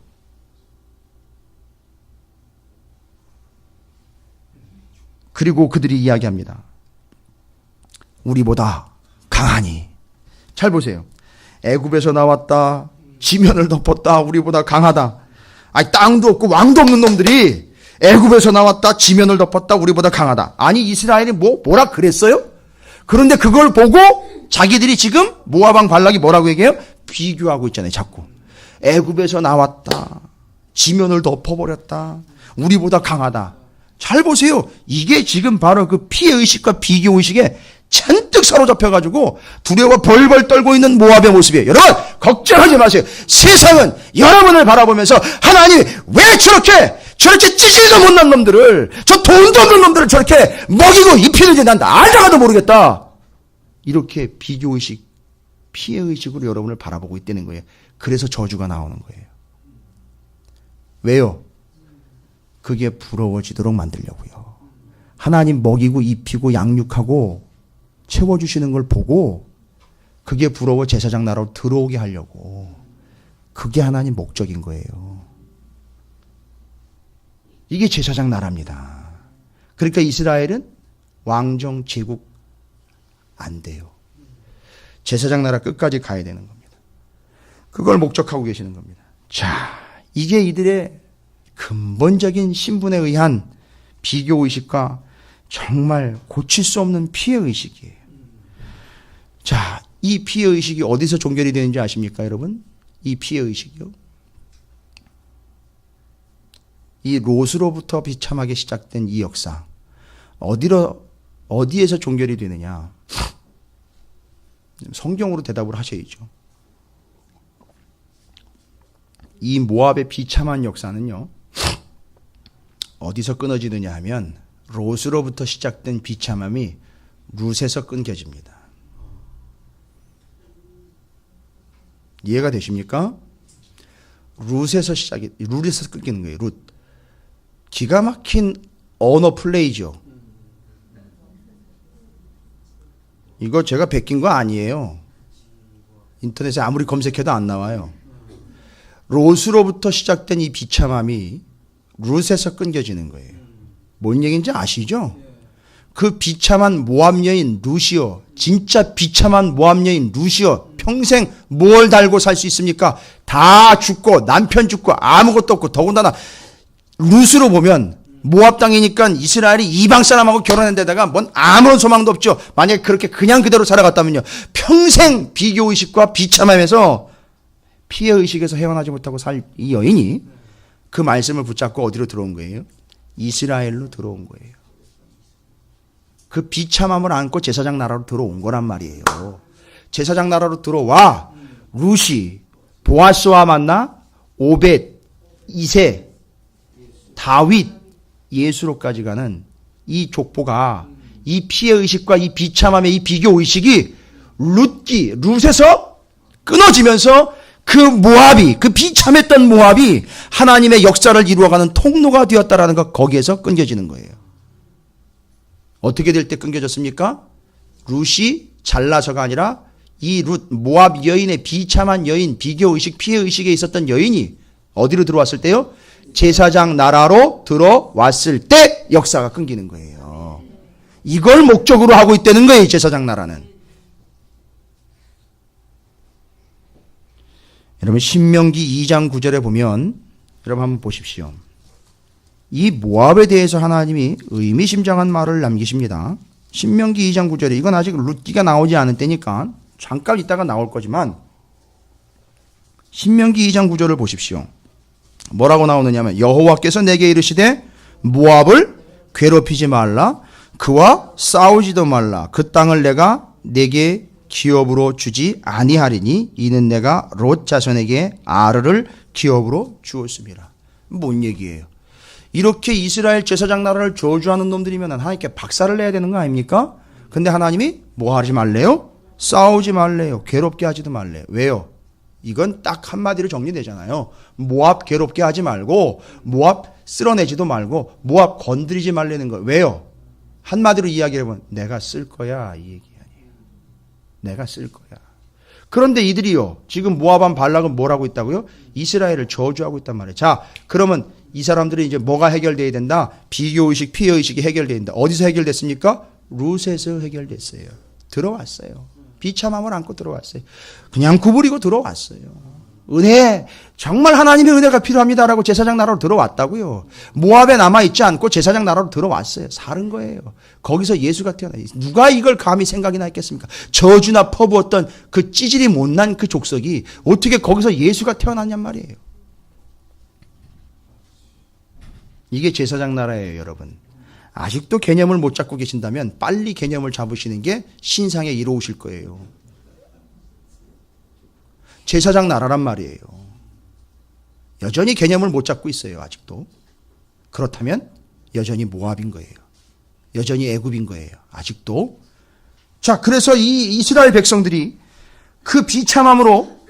그리고 그들이 이야기합니다. 우리보다 강하니. 잘 보세요. 애굽에서 나왔다. 지면을 덮었다. 우리보다 강하다. 땅도 없고 왕도 없는 놈들이 애굽에서 나왔다. 지면을 덮었다. 우리보다 강하다. 아니 이스라엘이 뭐라 그랬어요? 그런데 그걸 보고 자기들이 지금 모압 왕 발락이 뭐라고 얘기해요? 비교하고 있잖아요. 자꾸. 애굽에서 나왔다. 지면을 덮어버렸다. 우리보다 강하다. 잘 보세요. 이게 지금 바로 그 피해의식과 비교의식에 잔뜩 사로잡혀가지고 두려워 벌벌 떨고 있는 모압의 모습이에요. 여러분 걱정하지 마세요. 세상은 여러분을 바라보면서 하나님이 왜 저렇게 찌질도 못난 놈들을 저 돈도 없는 놈들을 저렇게 먹이고 입히는지 난 알다가도 모르겠다. 이렇게 비교의식 피해의식으로 여러분을 바라보고 있다는 거예요. 그래서 저주가 나오는 거예요. 왜요? 그게 부러워지도록 만들려고요. 하나님 먹이고 입히고 양육하고 채워주시는 걸 보고 그게 부러워 제사장 나라로 들어오게 하려고. 그게 하나님 목적인 거예요. 이게 제사장 나라입니다. 그러니까 이스라엘은 왕정 제국 안 돼요. 제사장 나라 끝까지 가야 되는 겁니다. 그걸 목적하고 계시는 겁니다. 자, 이게 이들의 근본적인 신분에 의한 비교의식과 정말 고칠 수 없는 피해의식이에요. 자, 이 피해의식이 어디서 종결이 되는지 아십니까, 여러분? 이 피해의식이요. 이 롯으로부터 비참하게 시작된 이 역사. 어디에서 종결이 되느냐? 성경으로 대답을 하셔야죠. 이 모압의 비참한 역사는요, 어디서 끊어지느냐 하면 롯으로부터 시작된 비참함이 룻에서 끊겨집니다. 이해가 되십니까? 룻에서 끊기는 거예요. 룻. 기가 막힌 언어 플레이죠. 이거 제가 베낀 거 아니에요. 인터넷에 아무리 검색해도 안 나와요. 롯으로부터 시작된 이 비참함이 룻에서 끊겨지는 거예요. 뭔 얘기인지 아시죠? 그 비참한 모압 여인 룻이요, 진짜 비참한 모압 여인 룻이요, 평생 뭘 달고 살 수 있습니까? 다 죽고 남편 죽고 아무것도 없고, 더군다나 룻으로 보면 모압 땅이니까 이스라엘이 이방 사람하고 결혼한 데다가 뭔 아무런 소망도 없죠. 만약에 그렇게 그냥 그대로 살아갔다면요, 평생 비교의식과 비참함에서 피해의식에서 헤어나지 못하고 살 이 여인이 그 말씀을 붙잡고 어디로 들어온 거예요? 이스라엘로 들어온 거예요. 그 비참함을 안고 제사장 나라로 들어온 거란 말이에요. 제사장 나라로 들어와 룻이 보아스와 만나 오벳, 이세, 다윗, 예수로까지 가는 이 족보가, 이 피해의식과 이 비참함의 이 비교의식이 룻에서 끊어지면서 그 모압이, 그 비참했던 모압이 하나님의 역사를 이루어가는 통로가 되었다라는 것, 거기에서 끊겨지는 거예요. 어떻게 될 때 끊겨졌습니까? 룻이 잘나서가 아니라 이 룻, 모압 여인의 비참한 여인, 비교의식, 피해의식에 있었던 여인이 어디로 들어왔을 때요? 제사장 나라로 들어왔을 때 역사가 끊기는 거예요. 이걸 목적으로 하고 있다는 거예요, 제사장 나라는. 여러분, 신명기 2장 9절에 보면, 여러분 한번 보십시오. 이 모압에 대해서 하나님이 의미심장한 말을 남기십니다. 신명기 2장 9절에, 이건 아직 룻기가 나오지 않은 때니까 잠깐 있다가 나올 거지만, 신명기 2장 9절을 보십시오. 뭐라고 나오느냐면, 여호와께서 내게 이르시되 모압을 괴롭히지 말라, 그와 싸우지도 말라, 그 땅을 내가 내게 기업으로 주지 아니하리니 이는 내가 롯 자손에게 아르를 기업으로 주었습니다. 뭔 얘기예요? 이렇게 이스라엘 제사장 나라를 저주하는 놈들이면 하나님께 박살을 내야 되는 거 아닙니까? 근데 하나님이 뭐 하지 말래요? 싸우지 말래요. 괴롭게 하지도 말래요. 왜요? 이건 딱 한마디로 정리되잖아요. 모압 괴롭게 하지 말고, 모압 쓸어내지도 말고, 모압 건드리지 말라는 거. 왜요? 한마디로 이야기를 해보면 내가 쓸 거야, 이 얘기 아니에요. 내가 쓸 거야. 그런데 이들이요, 지금 모압한 발락은 뭘 하고 있다고요? 이스라엘을 저주하고 있단 말이에요. 자, 그러면 이 사람들은 이제 뭐가 해결돼야 된다? 비교의식, 피해의식이 해결돼야 된다. 어디서 해결됐습니까? 룻에서 해결됐어요. 들어왔어요. 비참함을 안고 들어왔어요. 그냥 구부리고 들어왔어요. 은혜, 정말 하나님의 은혜가 필요합니다라고 제사장 나라로 들어왔다고요. 모압에 남아있지 않고 제사장 나라로 들어왔어요. 사는 거예요. 거기서 예수가 태어나요. 누가 이걸 감히 생각이나 했겠습니까? 저주나 퍼부었던 그 찌질이 못난 그 족속이 어떻게 거기서 예수가 태어났냔 말이에요. 이게 제사장 나라예요, 여러분. 아직도 개념을 못 잡고 계신다면 빨리 개념을 잡으시는 게 신상에 이로우실 거예요. 제사장 나라란 말이에요. 여전히 개념을 못 잡고 있어요, 아직도. 그렇다면 여전히 모압인 거예요. 여전히 애굽인 거예요, 아직도. 자, 그래서 이 이스라엘 백성들이 그 비참함으로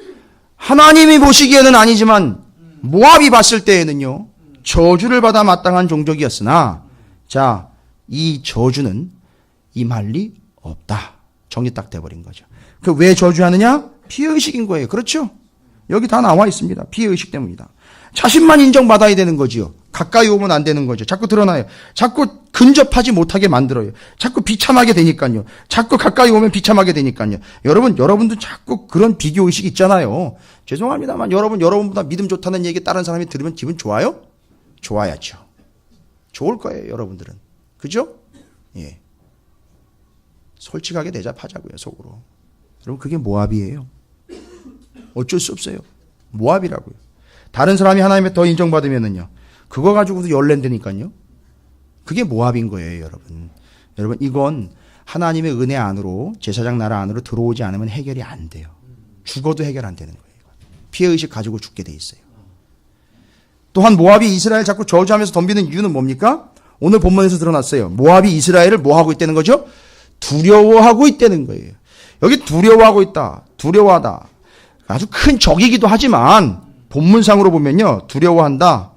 하나님이 보시기에는 아니지만 모압이 봤을 때에는요, 저주를 받아 마땅한 종족이었으나, 자, 이 저주는 임할 리 없다. 정리 딱 돼버린 거죠. 그 왜 저주하느냐? 피해의식인 거예요. 그렇죠? 여기 다 나와 있습니다. 피해의식 때문이다. 자신만 인정받아야 되는 거지요. 가까이 오면 안 되는 거죠. 자꾸 드러나요. 자꾸 근접하지 못하게 만들어요. 자꾸 비참하게 되니까요. 자꾸 가까이 오면 비참하게 되니까요. 여러분도 자꾸 그런 비교의식 있잖아요. 죄송합니다만 여러분보다 믿음 좋다는 얘기 다른 사람이 들으면 기분 좋아요? 좋아야죠. 좋을 거예요, 여러분들은. 그죠? 예. 솔직하게 대답하자고요, 속으로. 여러분 그게 모압이에요. 어쩔 수 없어요. 모압이라고요. 다른 사람이 하나님의 더 인정받으면은요. 그거 가지고도 열낸다니까요. 그게 모압인 거예요, 여러분. 여러분 이건 하나님의 은혜 안으로 제사장 나라 안으로 들어오지 않으면 해결이 안 돼요. 죽어도 해결 안 되는 거예요. 피해의식 가지고 죽게 돼 있어요. 또한 모압이 이스라엘 자꾸 저주하면서 덤비는 이유는 뭡니까? 오늘 본문에서 드러났어요. 모압이 이스라엘을 뭐 하고 있다는 거죠? 두려워하고 있다는 거예요. 여기 두려워하고 있다. 두려워하다. 아주 큰 적이기도 하지만 본문상으로 보면요. 두려워한다.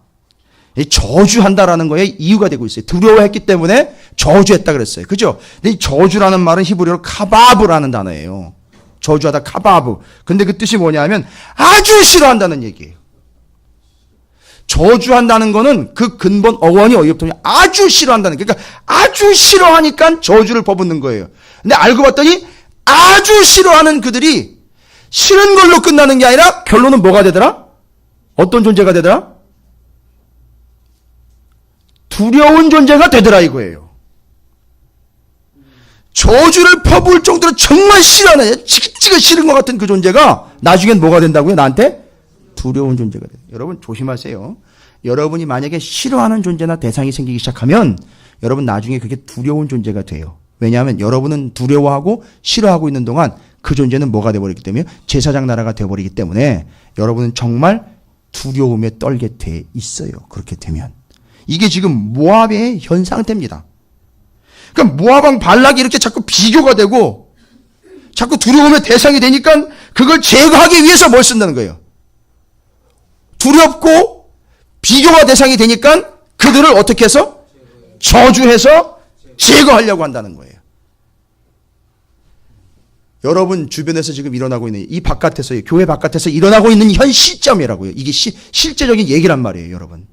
저주한다라는 거에 이유가 되고 있어요. 두려워했기 때문에 저주했다 그랬어요. 그죠? 근데 이 저주라는 말은 히브리어로 카바브라는 단어예요. 저주하다 카바브. 근데 그 뜻이 뭐냐면 아주 싫어한다는 얘기예요. 저주한다는 거는 그 근본 어원이 어이없더니 아주 싫어한다는, 그러니까 아주 싫어하니까 저주를 퍼붓는 거예요. 근데 알고 봤더니 아주 싫어하는 그들이 싫은 걸로 끝나는 게 아니라 결론은 뭐가 되더라? 어떤 존재가 되더라? 두려운 존재가 되더라 이거예요. 저주를 퍼부을 정도로 정말 싫어하는, 지긋지긋 싫은 것 같은 그 존재가 나중엔 뭐가 된다고요? 나한테? 두려운 존재가 돼요. 여러분 조심하세요. 여러분이 만약에 싫어하는 존재나 대상이 생기기 시작하면 여러분 나중에 그게 두려운 존재가 돼요. 왜냐하면 여러분은 두려워하고 싫어하고 있는 동안 그 존재는 뭐가 되어버리기 때문에 제사장 나라가 되어버리기 때문에 여러분은 정말 두려움에 떨게 돼 있어요. 그렇게 되면. 이게 지금 모압의 현 상태입니다. 그러니까 모압왕 발락이 이렇게 자꾸 비교가 되고 자꾸 두려움의 대상이 되니까 그걸 제거하기 위해서 뭘 쓴다는 거예요. 두렵고 비교가 대상이 되니까 그들을 어떻게 해서? 저주해서 제거하려고 한다는 거예요. 여러분 주변에서 지금 일어나고 있는 이 바깥에서, 교회 바깥에서 일어나고 있는 현 시점이라고요. 이게 실제적인 얘기란 말이에요, 여러분.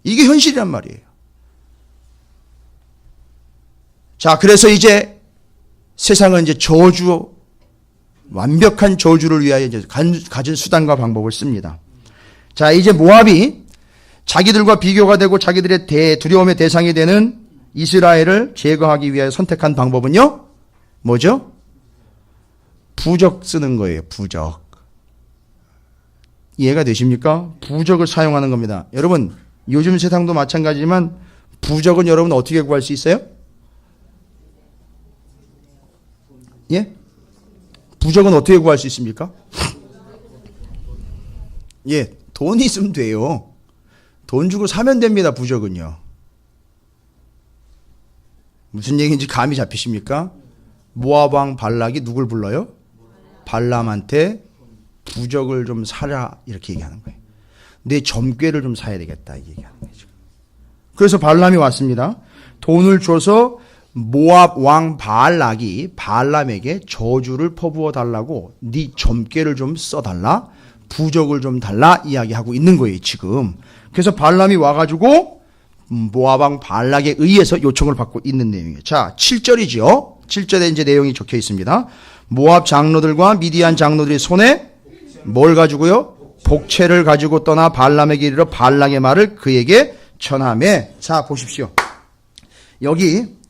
이게 현실이란 말이에요. 자, 그래서 이제 세상은 이제 저주, 완벽한 저주를 위하여 이제 가진 수단과 방법을 씁니다. 자, 이제 모압이 자기들과 비교가 되고 자기들의 두려움의 대상이 되는 이스라엘을 제거하기 위하여 선택한 방법은요? 뭐죠? 부적 쓰는 거예요. 부적. 이해가 되십니까? 부적을 사용하는 겁니다. 여러분, 요즘 세상도 마찬가지지만 부적은 여러분 어떻게 구할 수 있어요? 예? 부적은 어떻게 구할 수 있습니까? 예, 돈이 있으면 돼요. 돈 주고 사면 됩니다, 부적은요. 무슨 얘기인지 감이 잡히십니까? 모압왕 발락이 누굴 불러요? 발람한테 부적을 좀 사라 이렇게 얘기하는 거예요. 내 점괘를 좀 사야 되겠다 이 얘기하는 거죠. 그래서 발람이 왔습니다. 돈을 줘서 모압 왕 발락이 발람에게 저주를 퍼부어 달라고 네 점괘를 좀 써달라, 부적을 좀 달라 이야기하고 있는 거예요 지금. 그래서 발람이 와가지고 모압 왕 발락에 의해서 요청을 받고 있는 내용이에요. 자, 7절이죠. 7절에 이제 내용이 적혀 있습니다. 모압 장로들과 미디안 장로들의 손에 뭘 가지고요? 복채를 가지고 떠나 발람에게 이르러 발락의 말을 그에게 전하매. 자, 보십시오. 여기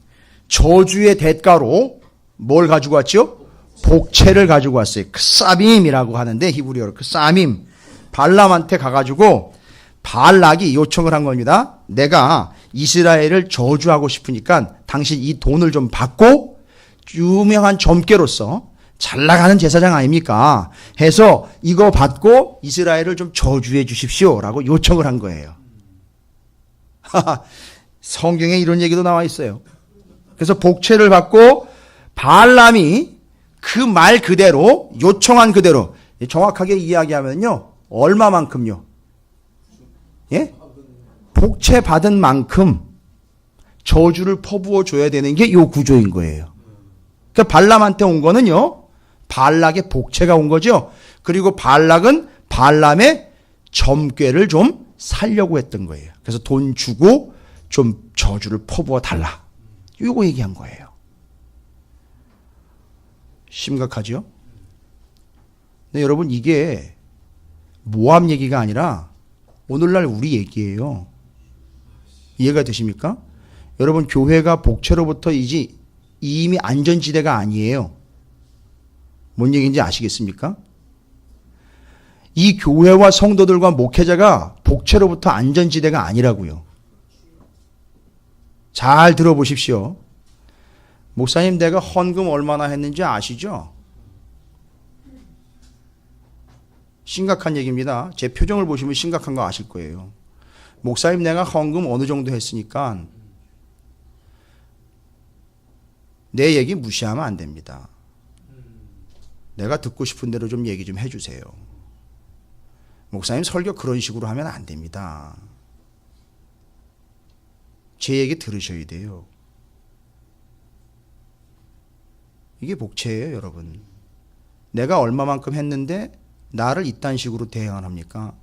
저주의 대가로 뭘 가지고 왔죠? 복채를 가지고 왔어요. 크사밈이라고 하는데 히브리어로 크사밈. 발람한테 가가지고 발락이 요청을 한 겁니다. 내가 이스라엘을 저주하고 싶으니까 당신 이 돈을 좀 받고 유명한 점괘로서 잘 나가는 제사장 아닙니까? 해서 이거 받고 이스라엘을 좀 저주해 주십시오라고 요청을 한 거예요. 성경에 이런 얘기도 나와 있어요. 그래서 복채를 받고 발람이 그 말 그대로 요청한 그대로 정확하게 이야기하면요. 얼마만큼요? 예? 복채 받은 만큼 저주를 퍼부어 줘야 되는 게 요 구조인 거예요. 그러니까 발람한테 온 거는요. 발락의 복채가 온 거죠. 그리고 발락은 발람의 점괘를 좀 살려고 했던 거예요. 그래서 돈 주고 좀 저주를 퍼부어 달라. 이거 얘기한 거예요. 심각하죠? 근데 여러분 이게 모압 얘기가 아니라 오늘날 우리 얘기예요. 이해가 되십니까? 여러분 교회가 복채로부터 이제 이미 안전지대가 아니에요. 뭔 얘기인지 아시겠습니까? 이 교회와 성도들과 목회자가 복채로부터 안전지대가 아니라고요. 잘 들어보십시오. 목사님, 내가 헌금 얼마나 했는지 아시죠? 심각한 얘기입니다. 제 표정을 보시면 심각한 거 아실 거예요. 목사님, 내가 헌금 어느 정도 했으니까 내 얘기 무시하면 안 됩니다. 내가 듣고 싶은 대로 좀 얘기 좀 해주세요. 목사님, 설교 그런 식으로 하면 안 됩니다. 제 얘기 들으셔야 돼요. 이게 복채예요, 여러분. 내가 얼마만큼 했는데 나를 이딴 식으로 대응을 합니까?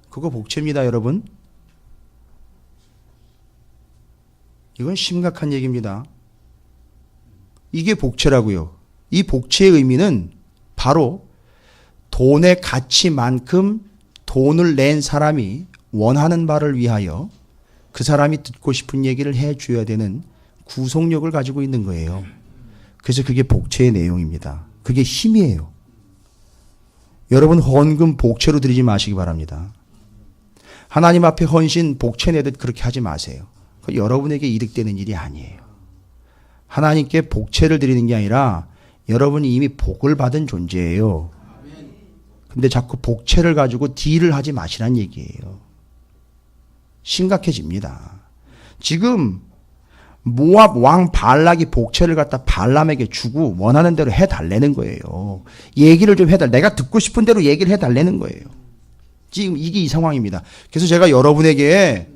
그거 복채입니다, 여러분. 이건 심각한 얘기입니다. 이게 복채라고요. 이 복채의 의미는 바로 돈의 가치만큼 돈을 낸 사람이 원하는 바를 위하여 그 사람이 듣고 싶은 얘기를 해줘야 되는 구속력을 가지고 있는 거예요. 그래서 그게 복채의 내용입니다. 그게 힘이에요. 여러분, 헌금 복채로 드리지 마시기 바랍니다. 하나님 앞에 헌신 복채 내듯 그렇게 하지 마세요. 그건 여러분에게 이득되는 일이 아니에요. 하나님께 복채를 드리는 게 아니라 여러분이 이미 복을 받은 존재예요. 근데 자꾸 복채를 가지고 딜을 하지 마시란 얘기예요. 심각해집니다. 지금 모압 왕 발락이 복채를 갖다 발람에게 주고 원하는 대로 해달라는 거예요. 얘기를 좀 해달라. 내가 듣고 싶은 대로 얘기를 해달라는 거예요. 지금 이게 이 상황입니다. 그래서 제가 여러분에게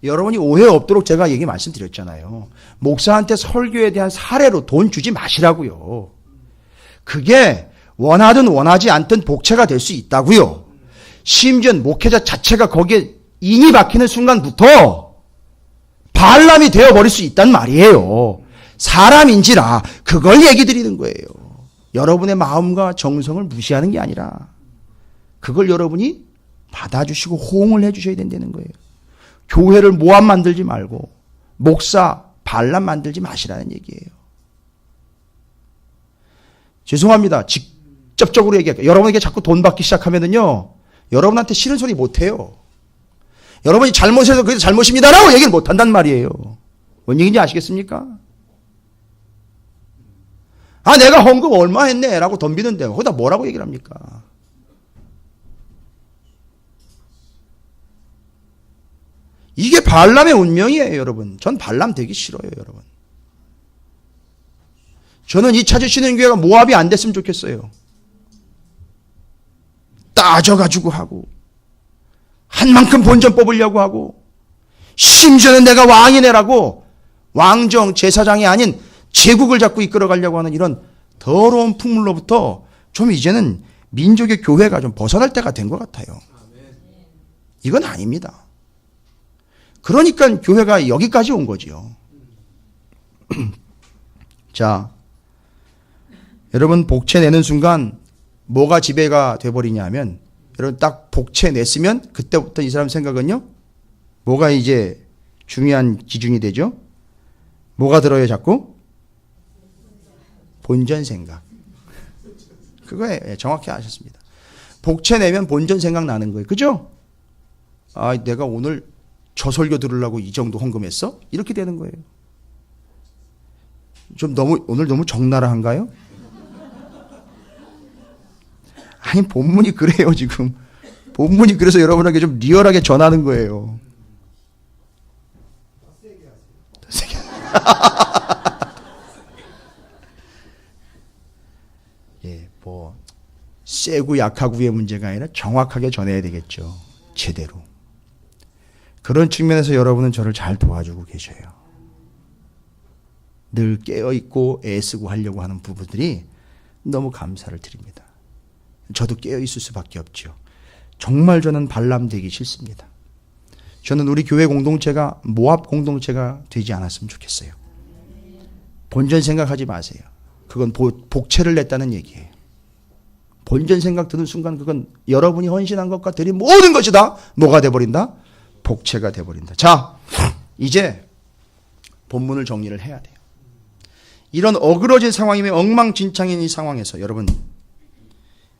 여러분이 오해 없도록 제가 얘기 말씀드렸잖아요. 목사한테 설교에 대한 사례로 돈 주지 마시라고요. 그게 원하든 원하지 않든 복채가 될 수 있다고요. 심지어 목회자 자체가 거기에 인이 박히는 순간부터 발람이 되어버릴 수 있단 말이에요. 사람인지라 그걸 얘기 드리는 거예요. 여러분의 마음과 정성을 무시하는 게 아니라 그걸 여러분이 받아주시고 호응을 해주셔야 된다는 거예요. 교회를 모함 만들지 말고 목사 발람 만들지 마시라는 얘기예요. 죄송합니다. 직접적으로 얘기할게요. 여러분에게 자꾸 돈 받기 시작하면은요, 여러분한테 싫은 소리 못해요. 여러분이 잘못해서 그게 잘못입니다라고 얘기를 못한단 말이에요. 뭔 얘기인지 아시겠습니까? 아, 내가 헌금 얼마 했네 라고 덤비는데 거기다 뭐라고 얘기를 합니까? 이게 발람의 운명이에요, 여러분. 전 발람 되기 싫어요, 여러분. 저는 이 찾으시는 교회가 모압이 안 됐으면 좋겠어요. 따져가지고 하고 한 만큼 본전 뽑으려고 하고 심지어는 내가 왕이네라고 왕정 제사장이 아닌 제국을 자꾸 이끌어가려고 하는 이런 더러운 풍물로부터 좀 이제는 민족의 교회가 좀 벗어날 때가 된 것 같아요. 이건 아닙니다. 그러니까 교회가 여기까지 온 거지요. 자, 여러분 복채 내는 순간 뭐가 지배가 돼버리냐면, 여러분 딱 복채 냈으면 그때부터 이 사람 생각은요, 뭐가 이제 중요한 기준이 되죠? 뭐가 들어요 자꾸? 본전 생각. 그거에 정확히 아셨습니다. 복채 내면 본전 생각 나는 거예요. 그죠? 아, 내가 오늘 저 설교 들으려고 이 정도 헌금했어? 이렇게 되는 거예요. 좀 오늘 너무 적나라한가요? 아니, 본문이 그래요, 지금. 본문이 그래서 여러분에게 좀 리얼하게 전하는 거예요. 세게. 예, 뭐, 세고 약하고의 문제가 아니라 정확하게 전해야 되겠죠. 제대로. 그런 측면에서 여러분은 저를 잘 도와주고 계셔요. 늘 깨어있고 애쓰고 하려고 하는 부부들이 너무 감사를 드립니다. 저도 깨어있을 수밖에 없죠. 정말 저는 발람되기 싫습니다. 저는 우리 교회 공동체가 모압 공동체가 되지 않았으면 좋겠어요. 본전 생각하지 마세요. 그건 복채를 냈다는 얘기예요. 본전 생각 드는 순간 그건 여러분이 헌신한 것과 드린 모든 것이 다 뭐가 돼버린다? 복채가 돼버린다. 자, 이제 본문을 정리를 해야 돼요. 이런 어그러진 상황이며 엉망진창인 이 상황에서 여러분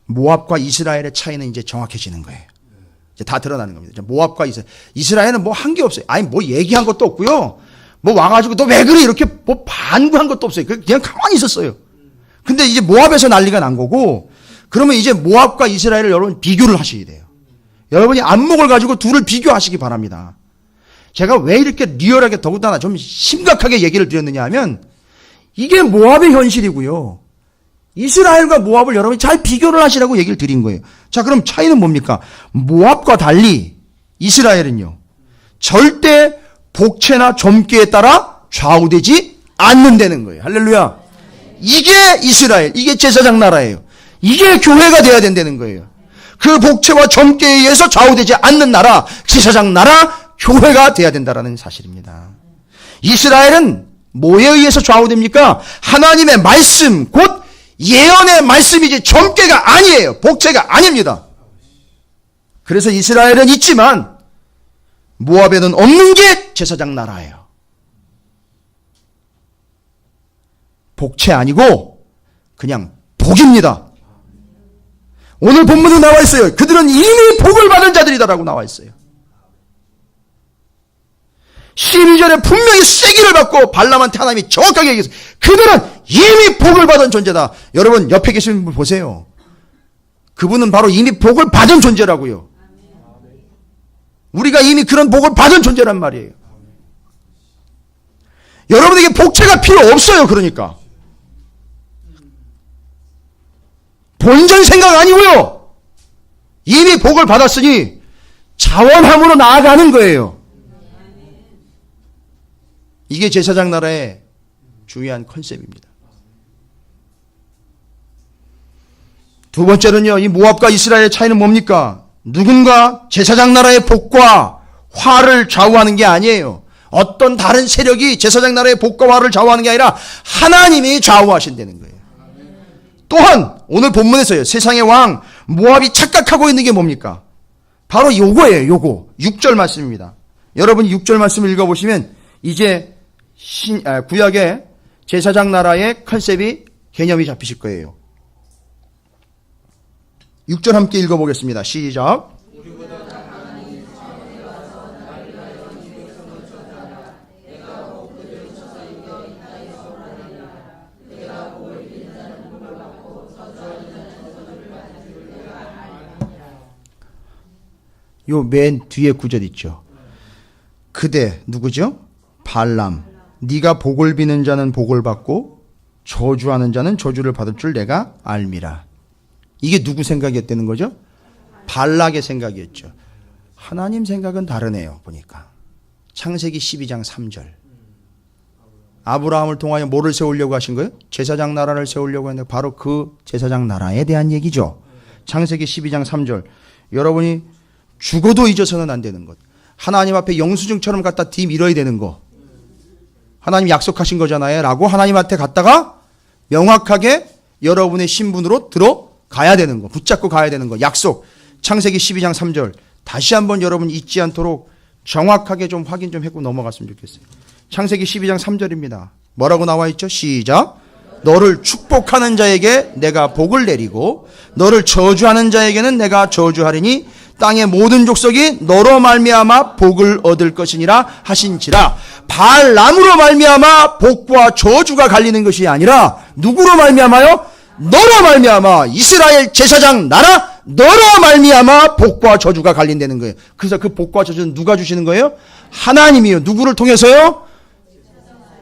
모압과 이스라엘의 차이는 이제 정확해지는 거예요. 이제 다 드러나는 겁니다. 이제 모압과 이스라엘은 뭐 한 게 없어요. 아니 뭐 얘기한 것도 없고요. 뭐 와가지고 너 왜 그래 이렇게 뭐 반구한 것도 없어요. 그냥 가만히 있었어요. 근데 이제 모압에서 난리가 난 거고, 그러면 이제 모압과 이스라엘을 여러분 비교를 하셔야 돼요. 여러분이 안목을 가지고 둘을 비교하시기 바랍니다. 제가 왜 이렇게 리얼하게 더군다나 좀 심각하게 얘기를 드렸느냐 하면 이게 모압의 현실이고요. 이스라엘과 모압을 여러분이 잘 비교를 하시라고 얘기를 드린 거예요. 자, 그럼 차이는 뭡니까? 모압과 달리 이스라엘은요, 절대 복채나 점괘에 따라 좌우되지 않는다는 거예요. 할렐루야. 이게 이스라엘, 이게 제사장 나라예요. 이게 교회가 돼야 된다는 거예요. 그 복채와 점괘에 의해서 좌우되지 않는 나라, 제사장 나라, 교회가 돼야 된다는 사실입니다. 이스라엘은 뭐에 의해서 좌우됩니까? 하나님의 말씀, 곧 예언의 말씀이지 점괘가 아니에요. 복채가 아닙니다. 그래서 이스라엘은 있지만 모압에는 없는 게 제사장 나라예요. 복채 아니고 그냥 복입니다. 오늘 본문에 나와 있어요. 그들은 이미 복을 받은 자들이다라고 나와 있어요. 12절에 분명히 세기를 받고 발람한테 하나님이 정확하게 얘기했어요. 그들은 이미 복을 받은 존재다. 여러분 옆에 계신 분 보세요. 그분은 바로 이미 복을 받은 존재라고요. 우리가 이미 그런 복을 받은 존재란 말이에요. 여러분에게 복채가 필요 없어요. 그러니까 본전 생각 아니고요. 이미 복을 받았으니 자원함으로 나아가는 거예요. 이게 제사장 나라의 중요한 컨셉입니다. 두 번째는요, 이 모압과 이스라엘의 차이는 뭡니까? 누군가 제사장 나라의 복과 화를 좌우하는 게 아니에요. 어떤 다른 세력이 제사장 나라의 복과 화를 좌우하는 게 아니라 하나님이 좌우하신다는 거예요. 또한 오늘 본문에서요, 세상의 왕 모압이 착각하고 있는 게 뭡니까? 바로 요거예요. 요거 6절 말씀입니다. 여러분 6절 말씀을 읽어보시면 이제 구약의 제사장 나라의 컨셉이 개념이 잡히실 거예요. 6절 함께 읽어보겠습니다. 시작. 요 맨 뒤에 구절 있죠. 그대 누구죠? 발람. 네가 복을 비는 자는 복을 받고 저주하는 자는 저주를 받을 줄 내가 알미라. 이게 누구 생각이었다는 거죠? 발락의 생각이었죠. 하나님 생각은 다르네요. 보니까 창세기 12장 3절. 아브라함을 통하여 뭐를 세우려고 하신 거예요? 제사장 나라를 세우려고 했는데 바로 그 제사장 나라에 대한 얘기죠. 창세기 12장 3절. 여러분이 죽어도 잊어서는 안 되는 것. 하나님 앞에 영수증처럼 갖다 뒤밀어야 되는 거. 하나님 약속하신 거잖아요. 라고 하나님한테 갔다가 명확하게 여러분의 신분으로 들어가야 되는 거. 붙잡고 가야 되는 거. 약속. 창세기 12장 3절. 다시 한번 여러분 잊지 않도록 정확하게 좀 확인 좀 하고 넘어갔으면 좋겠어요. 창세기 12장 3절입니다. 뭐라고 나와 있죠? 시작. 너를 축복하는 자에게 내가 복을 내리고 너를 저주하는 자에게는 내가 저주하리니 땅의 모든 족속이 너로 말미암아 복을 얻을 것이니라 하신지라. 발람으로 말미암아 복과 저주가 갈리는 것이 아니라 누구로 말미암아요? 너로 말미암아 이스라엘 제사장 나라 너로 말미암아 복과 저주가 갈린다는 거예요. 그래서 그 복과 저주는 누가 주시는 거예요? 하나님이요. 누구를 통해서요?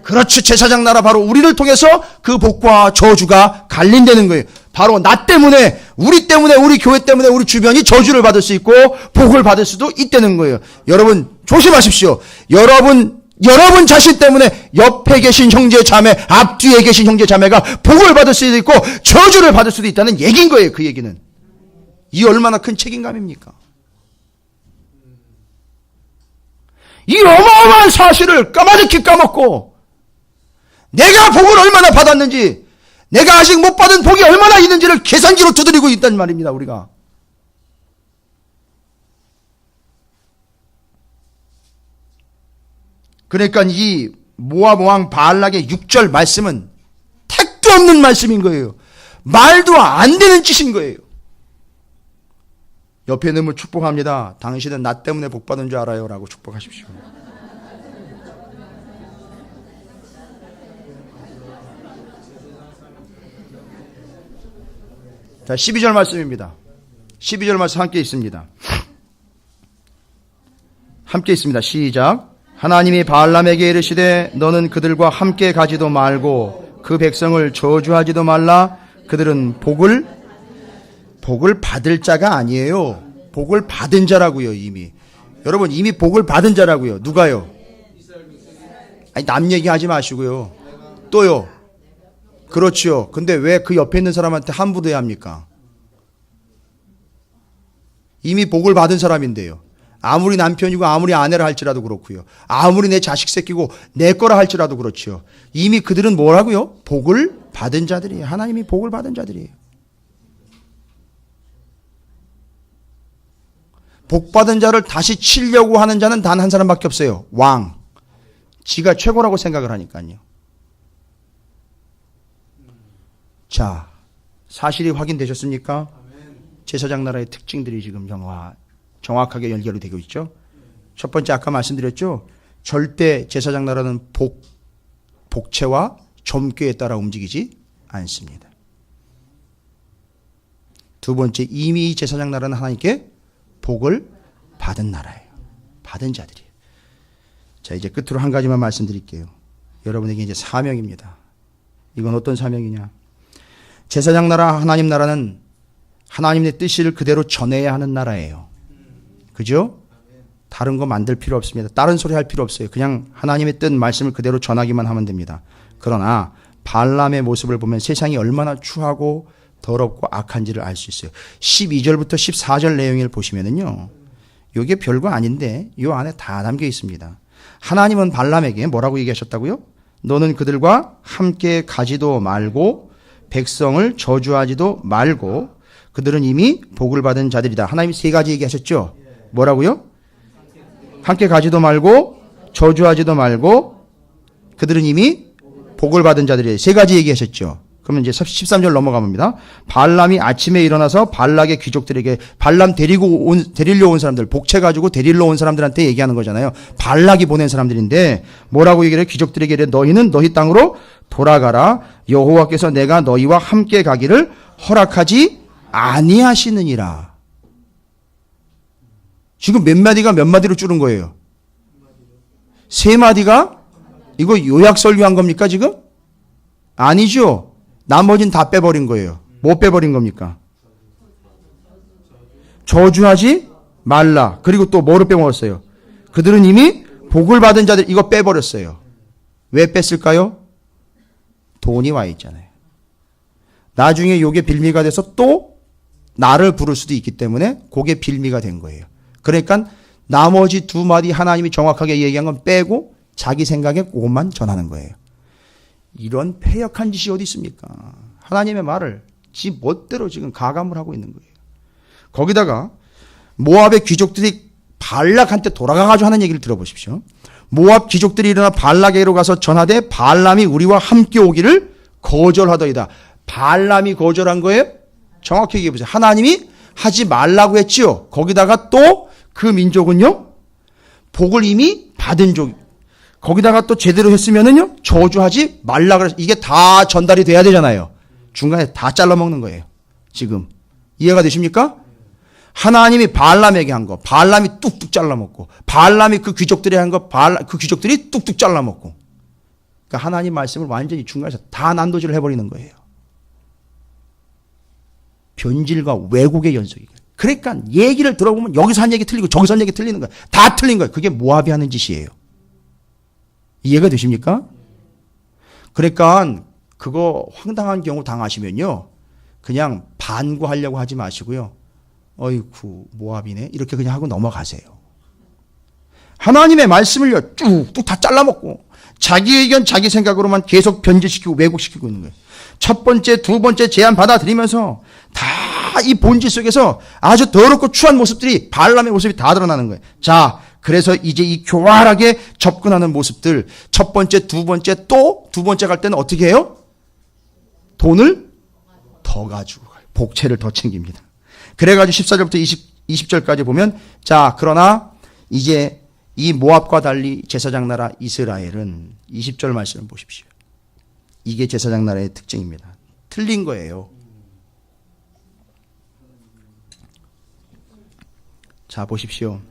그렇죠. 제사장 나라 바로 우리를 통해서 그 복과 저주가 갈린다는 거예요. 바로 나 때문에, 우리 때문에, 우리 교회 때문에 우리 주변이 저주를 받을 수 있고 복을 받을 수도 있다는 거예요. 여러분 조심하십시오. 여러분 자신 때문에 옆에 계신 형제 자매, 앞뒤에 계신 형제 자매가 복을 받을 수도 있고 저주를 받을 수도 있다는 얘기인 거예요. 그 얘기는. 이 얼마나 큰 책임감입니까? 이 어마어마한 사실을 까마득히 까먹고 내가 복을 얼마나 받았는지, 내가 아직 못 받은 복이 얼마나 있는지를 계산기로 두드리고 있단 말입니다. 우리가. 그러니까 이 모압 왕 발락의 6절 말씀은 없는 말씀인 거예요. 말도 안 되는 짓인 거예요. 옆에 있는 분 축복합니다. 당신은 나 때문에 복 받은 줄 알아요 라고 축복하십시오. 자, 12절 말씀입니다. 12절 말씀 함께 있습니다. 함께 있습니다. 시작. 하나님이 발람에게 이르시되 너는 그들과 함께 가지도 말고 그 백성을 저주하지도 말라. 그들은 복을 받을 자가 아니에요. 복을 받은 자라고요. 여러분 이미 복을 받은 자라고요. 누가요? 아니 남 얘기하지 마시고요. 또요. 그렇죠. 근데 왜 그 옆에 있는 사람한테 함부로 해야 합니까? 이미 복을 받은 사람인데요. 아무리 남편이고 아무리 아내라 할지라도 그렇고요. 아무리 내 자식 새끼고 내 거라 할지라도 그렇죠. 이미 그들은 뭐라고요? 복을 받은 자들이에요. 하나님이 복을 받은 자들이에요. 복 받은 자를 다시 치려고 하는 자는 단 한 사람밖에 없어요. 왕. 지가 최고라고 생각을 하니까요. 자, 사실이 확인되셨습니까? 제사장 나라의 특징들이 지금 정확하게 연결이 되고 있죠. 첫 번째 아까 말씀드렸죠. 절대 제사장 나라는 복체와 점괘에 따라 움직이지 않습니다. 두 번째, 이미 이 제사장 나라는 하나님께 복을 받은 나라예요. 받은 자들이에요. 자, 이제 끝으로 한 가지만 말씀드릴게요. 여러분에게 이제 사명입니다. 이건 어떤 사명이냐? 제사장 나라, 하나님 나라는 하나님의 뜻을 그대로 전해야 하는 나라예요. 그죠? 다른 거 만들 필요 없습니다. 다른 소리 할 필요 없어요. 그냥 하나님의 뜻 말씀을 그대로 전하기만 하면 됩니다. 그러나 발람의 모습을 보면 세상이 얼마나 추하고 더럽고 악한지를 알 수 있어요. 12절부터 14절 내용을 보시면은요. 이게 별거 아닌데 이 안에 다 담겨 있습니다. 하나님은 발람에게 뭐라고 얘기하셨다고요? 너는 그들과 함께 가지도 말고 백성을 저주하지도 말고 그들은 이미 복을 받은 자들이다. 하나님이 세 가지 얘기하셨죠? 뭐라고요? 함께 가지도 말고 저주하지도 말고 그들은 이미 복을 받은 자들이에요. 세 가지 얘기하셨죠? 그러면 이제 13절 넘어갑니다. 발람이 아침에 일어나서 발락의 귀족들에게 발람 데리러 온 사람들, 복채 가지고 데리러 온 사람들한테 얘기하는 거잖아요. 발락이 보낸 사람들인데 뭐라고 얘기를 해요? 귀족들에게 이래 너희는 너희 땅으로 돌아가라. 여호와께서 내가 너희와 함께 가기를 허락하지 아니하시느니라. 지금 몇 마디가 몇 마디로 줄은 거예요? 세 마디가? 이거 요약 설교한 겁니까 지금? 아니죠. 나머지는 다 빼버린 거예요. 뭐 빼버린 겁니까? 저주하지 말라. 그리고 또 뭐를 빼먹었어요? 그들은 이미 복을 받은 자들, 이거 빼버렸어요. 왜 뺐을까요? 돈이 와 있잖아요. 나중에 요게 빌미가 돼서 또 나를 부를 수도 있기 때문에 그게 빌미가 된 거예요. 그러니까 나머지 두 마디 하나님이 정확하게 얘기한 건 빼고 자기 생각에 그것만 전하는 거예요. 이런 패역한 짓이 어디 있습니까? 하나님의 말을 지 멋대로 지금 가감을 하고 있는 거예요. 거기다가 모압의 귀족들이 발락한테 돌아가가지고 하는 얘기를 들어보십시오. 모압 귀족들이 일어나 발락에게로 가서 전하되 발람이 우리와 함께 오기를 거절하더이다. 발람이 거절한 거예요? 정확히 얘기해 보세요. 하나님이 하지 말라고 했지요. 거기다가 또 그 민족은요, 복을 이미 받은 족. 거기다가 또 제대로 했으면은요, 저주하지 말라 그래서 이게 다 전달이 돼야 되잖아요. 중간에 다 잘라먹는 거예요. 지금. 이해가 되십니까? 하나님이 발람에게 한 거, 발람이 뚝뚝 잘라먹고, 발람이 그 귀족들이 한 거, 그 귀족들이 뚝뚝 잘라먹고. 그러니까 하나님 말씀을 완전히 중간에서 다 난도질을 해버리는 거예요. 변질과 왜곡의 연속이에요. 그러니까 얘기를 들어보면 여기서 한 얘기 틀리고 저기서 한 얘기 틀리는 거예요. 다 틀린 거예요. 그게 모압이 하는 짓이에요. 이해가 되십니까? 그러니까 그거 황당한 경우 당하시면요. 그냥 반구하려고 하지 마시고요. 어이쿠 모압이네. 이렇게 그냥 하고 넘어가세요. 하나님의 말씀을요. 뚝뚝 다 잘라먹고 자기 의견 자기 생각으로만 계속 변질시키고 왜곡시키고 있는 거예요. 첫 번째 두 번째 제안 받아들이면서 다 이 본질 속에서 아주 더럽고 추한 모습들이 발람의 모습이 다 드러나는 거예요. 자, 그래서 이제 이 교활하게 접근하는 모습들 첫 번째 두 번째 또 두 번째 갈 때는 어떻게 해요? 돈을 더 가지고 가요. 복채를 더 챙깁니다. 그래가지고 14절부터 20절까지 보면, 자, 그러나 이제 이 모압과 달리 제사장 나라 이스라엘은 20절 말씀을 보십시오. 이게 제사장 나라의 특징입니다. 틀린 거예요. 자, 보십시오.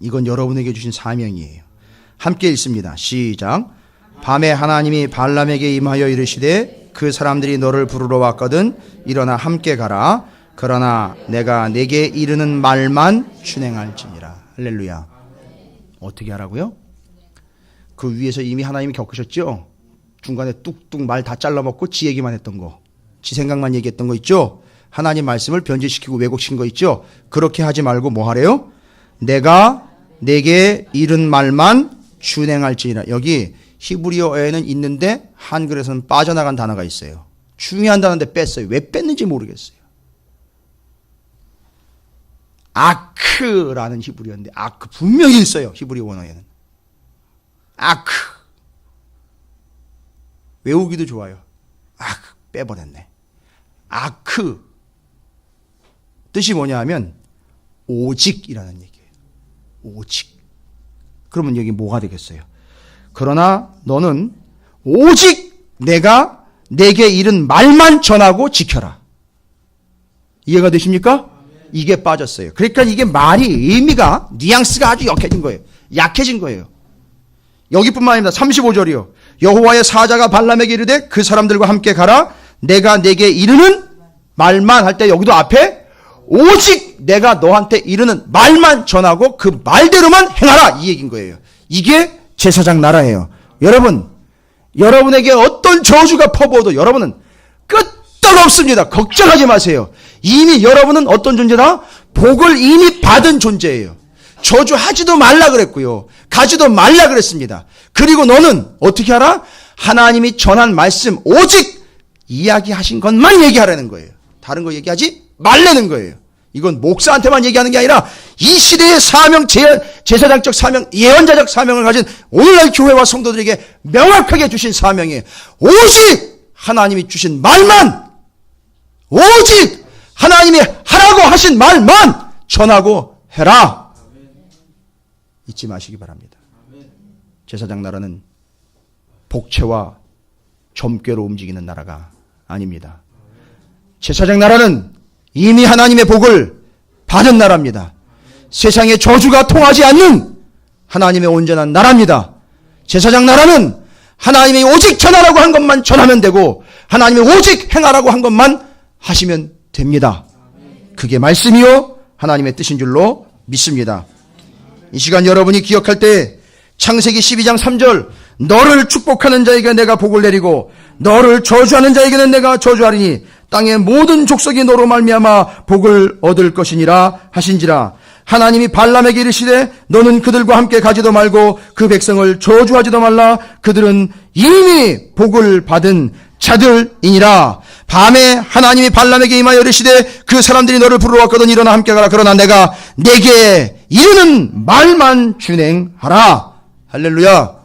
이건 여러분에게 주신 사명이에요. 함께 읽습니다. 시작. 밤에 하나님이 발람에게 임하여 이르시되 그 사람들이 너를 부르러 왔거든 일어나 함께 가라. 그러나 내가 내게 이르는 말만 준행할지니라. 할렐루야. 어떻게 하라고요? 그 위에서 이미 하나님이 겪으셨죠? 중간에 뚝뚝 말 다 잘라먹고 지 얘기만 했던 거, 지 생각만 얘기했던 거 있죠? 하나님 말씀을 변질시키고 왜곡시킨 거 있죠? 그렇게 하지 말고 뭐 하래요? 내가 내게 이른 말만 준행할지니라. 여기 히브리어에는 있는데 한글에서는 빠져나간 단어가 있어요. 중요한 단어인데 뺐어요. 왜 뺐는지 모르겠어요. 아크라는 히브리어인데, 아크 분명히 있어요. 히브리 원어에는 아크. 외우기도 좋아요. 아크 빼버렸네. 아크 뜻이 뭐냐 하면 오직이라는 얘기예요. 오직. 그러면 여기 뭐가 되겠어요? 그러나 너는 오직 내가 내게 이른 말만 전하고 지켜라. 이해가 되십니까? 이게 빠졌어요. 그러니까 이게 말이 의미가, 뉘앙스가 아주 약해진 거예요. 여기뿐만 아닙니다. 35절이요. 여호와의 사자가 발람에게 이르되 그 사람들과 함께 가라. 내가 내게 이르는 말만 할 때 여기도 앞에 오직 내가 너한테 이르는 말만 전하고 그 말대로만 행하라. 이 얘기인 거예요. 이게 제사장 나라예요. 여러분, 여러분에게 어떤 저주가 퍼부어도 여러분은 끄떡없습니다. 걱정하지 마세요. 이미 여러분은 어떤 존재다? 복을 이미 받은 존재예요. 저주하지도 말라 그랬고요. 가지도 말라 그랬습니다. 그리고 너는 어떻게 하라? 하나님이 전한 말씀 오직 이야기하신 것만 얘기하라는 거예요. 다른 거 얘기하지 말라는 거예요. 이건 목사한테만 얘기하는 게 아니라 이 시대의 사명, 제사장적 사명, 예언자적 사명을 가진 오늘날 교회와 성도들에게 명확하게 주신 사명이에요. 오직 하나님이 주신 말만, 오직 하나님이 하라고 하신 말만 전하고 해라. 잊지 마시기 바랍니다. 제사장 나라는 복채와 점괘로 움직이는 나라가 아닙니다. 제사장 나라는 이미 하나님의 복을 받은 나라입니다. 세상의 저주가 통하지 않는 하나님의 온전한 나라입니다. 제사장 나라는 하나님이 오직 전하라고 한 것만 전하면 되고 하나님이 오직 행하라고 한 것만 하시면 됩니다. 그게 말씀이요 하나님의 뜻인 줄로 믿습니다. 이 시간 여러분이 기억할 때 창세기 12장 3절 너를 축복하는 자에게 내가 복을 내리고 너를 저주하는 자에게는 내가 저주하리니 땅의 모든 족속이 너로 말미암아 복을 얻을 것이니라 하신지라. 하나님이 발람에게 이르시되 너는 그들과 함께 가지도 말고 그 백성을 저주하지도 말라. 그들은 이미 복을 받은 자들이니라. 밤에 하나님이 발람에게 임하여 이르시되 그 사람들이 너를 부르러 왔거든 일어나 함께 가라. 그러나 내가 내게 이르는 말만 준행하라. 할렐루야.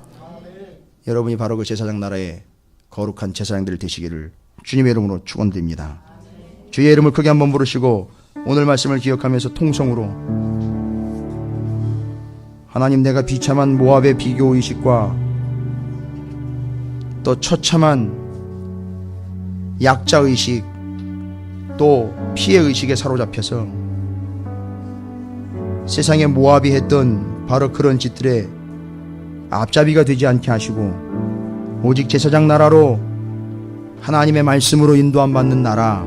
여러분이 바로 그 제사장 나라의 거룩한 제사장들 되시기를 주님의 이름으로 축원드립니다. 주의 이름을 크게 한번 부르시고 오늘 말씀을 기억하면서 통성으로 하나님, 내가 비참한 모압의 비교의식과 또 처참한 약자의식 또 피해의식에 사로잡혀서 세상의 모압이 했던 바로 그런 짓들에 앞잡이가 되지 않게 하시고 오직 제사장 나라로 하나님의 말씀으로 인도함 받는 나라,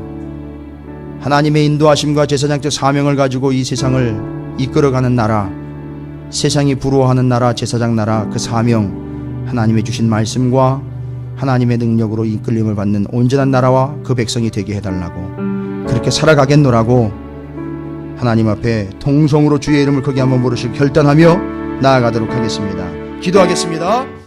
하나님의 인도하심과 제사장적 사명을 가지고 이 세상을 이끌어가는 나라, 세상이 부러워하는 나라, 제사장 나라, 그 사명, 하나님의 주신 말씀과 하나님의 능력으로 이끌림을 받는 온전한 나라와 그 백성이 되게 해달라고, 그렇게 살아가겠노라고 하나님 앞에 통성으로 주의 이름을 크게 한번 부르시고 결단하며 나아가도록 하겠습니다. 기도하겠습니다.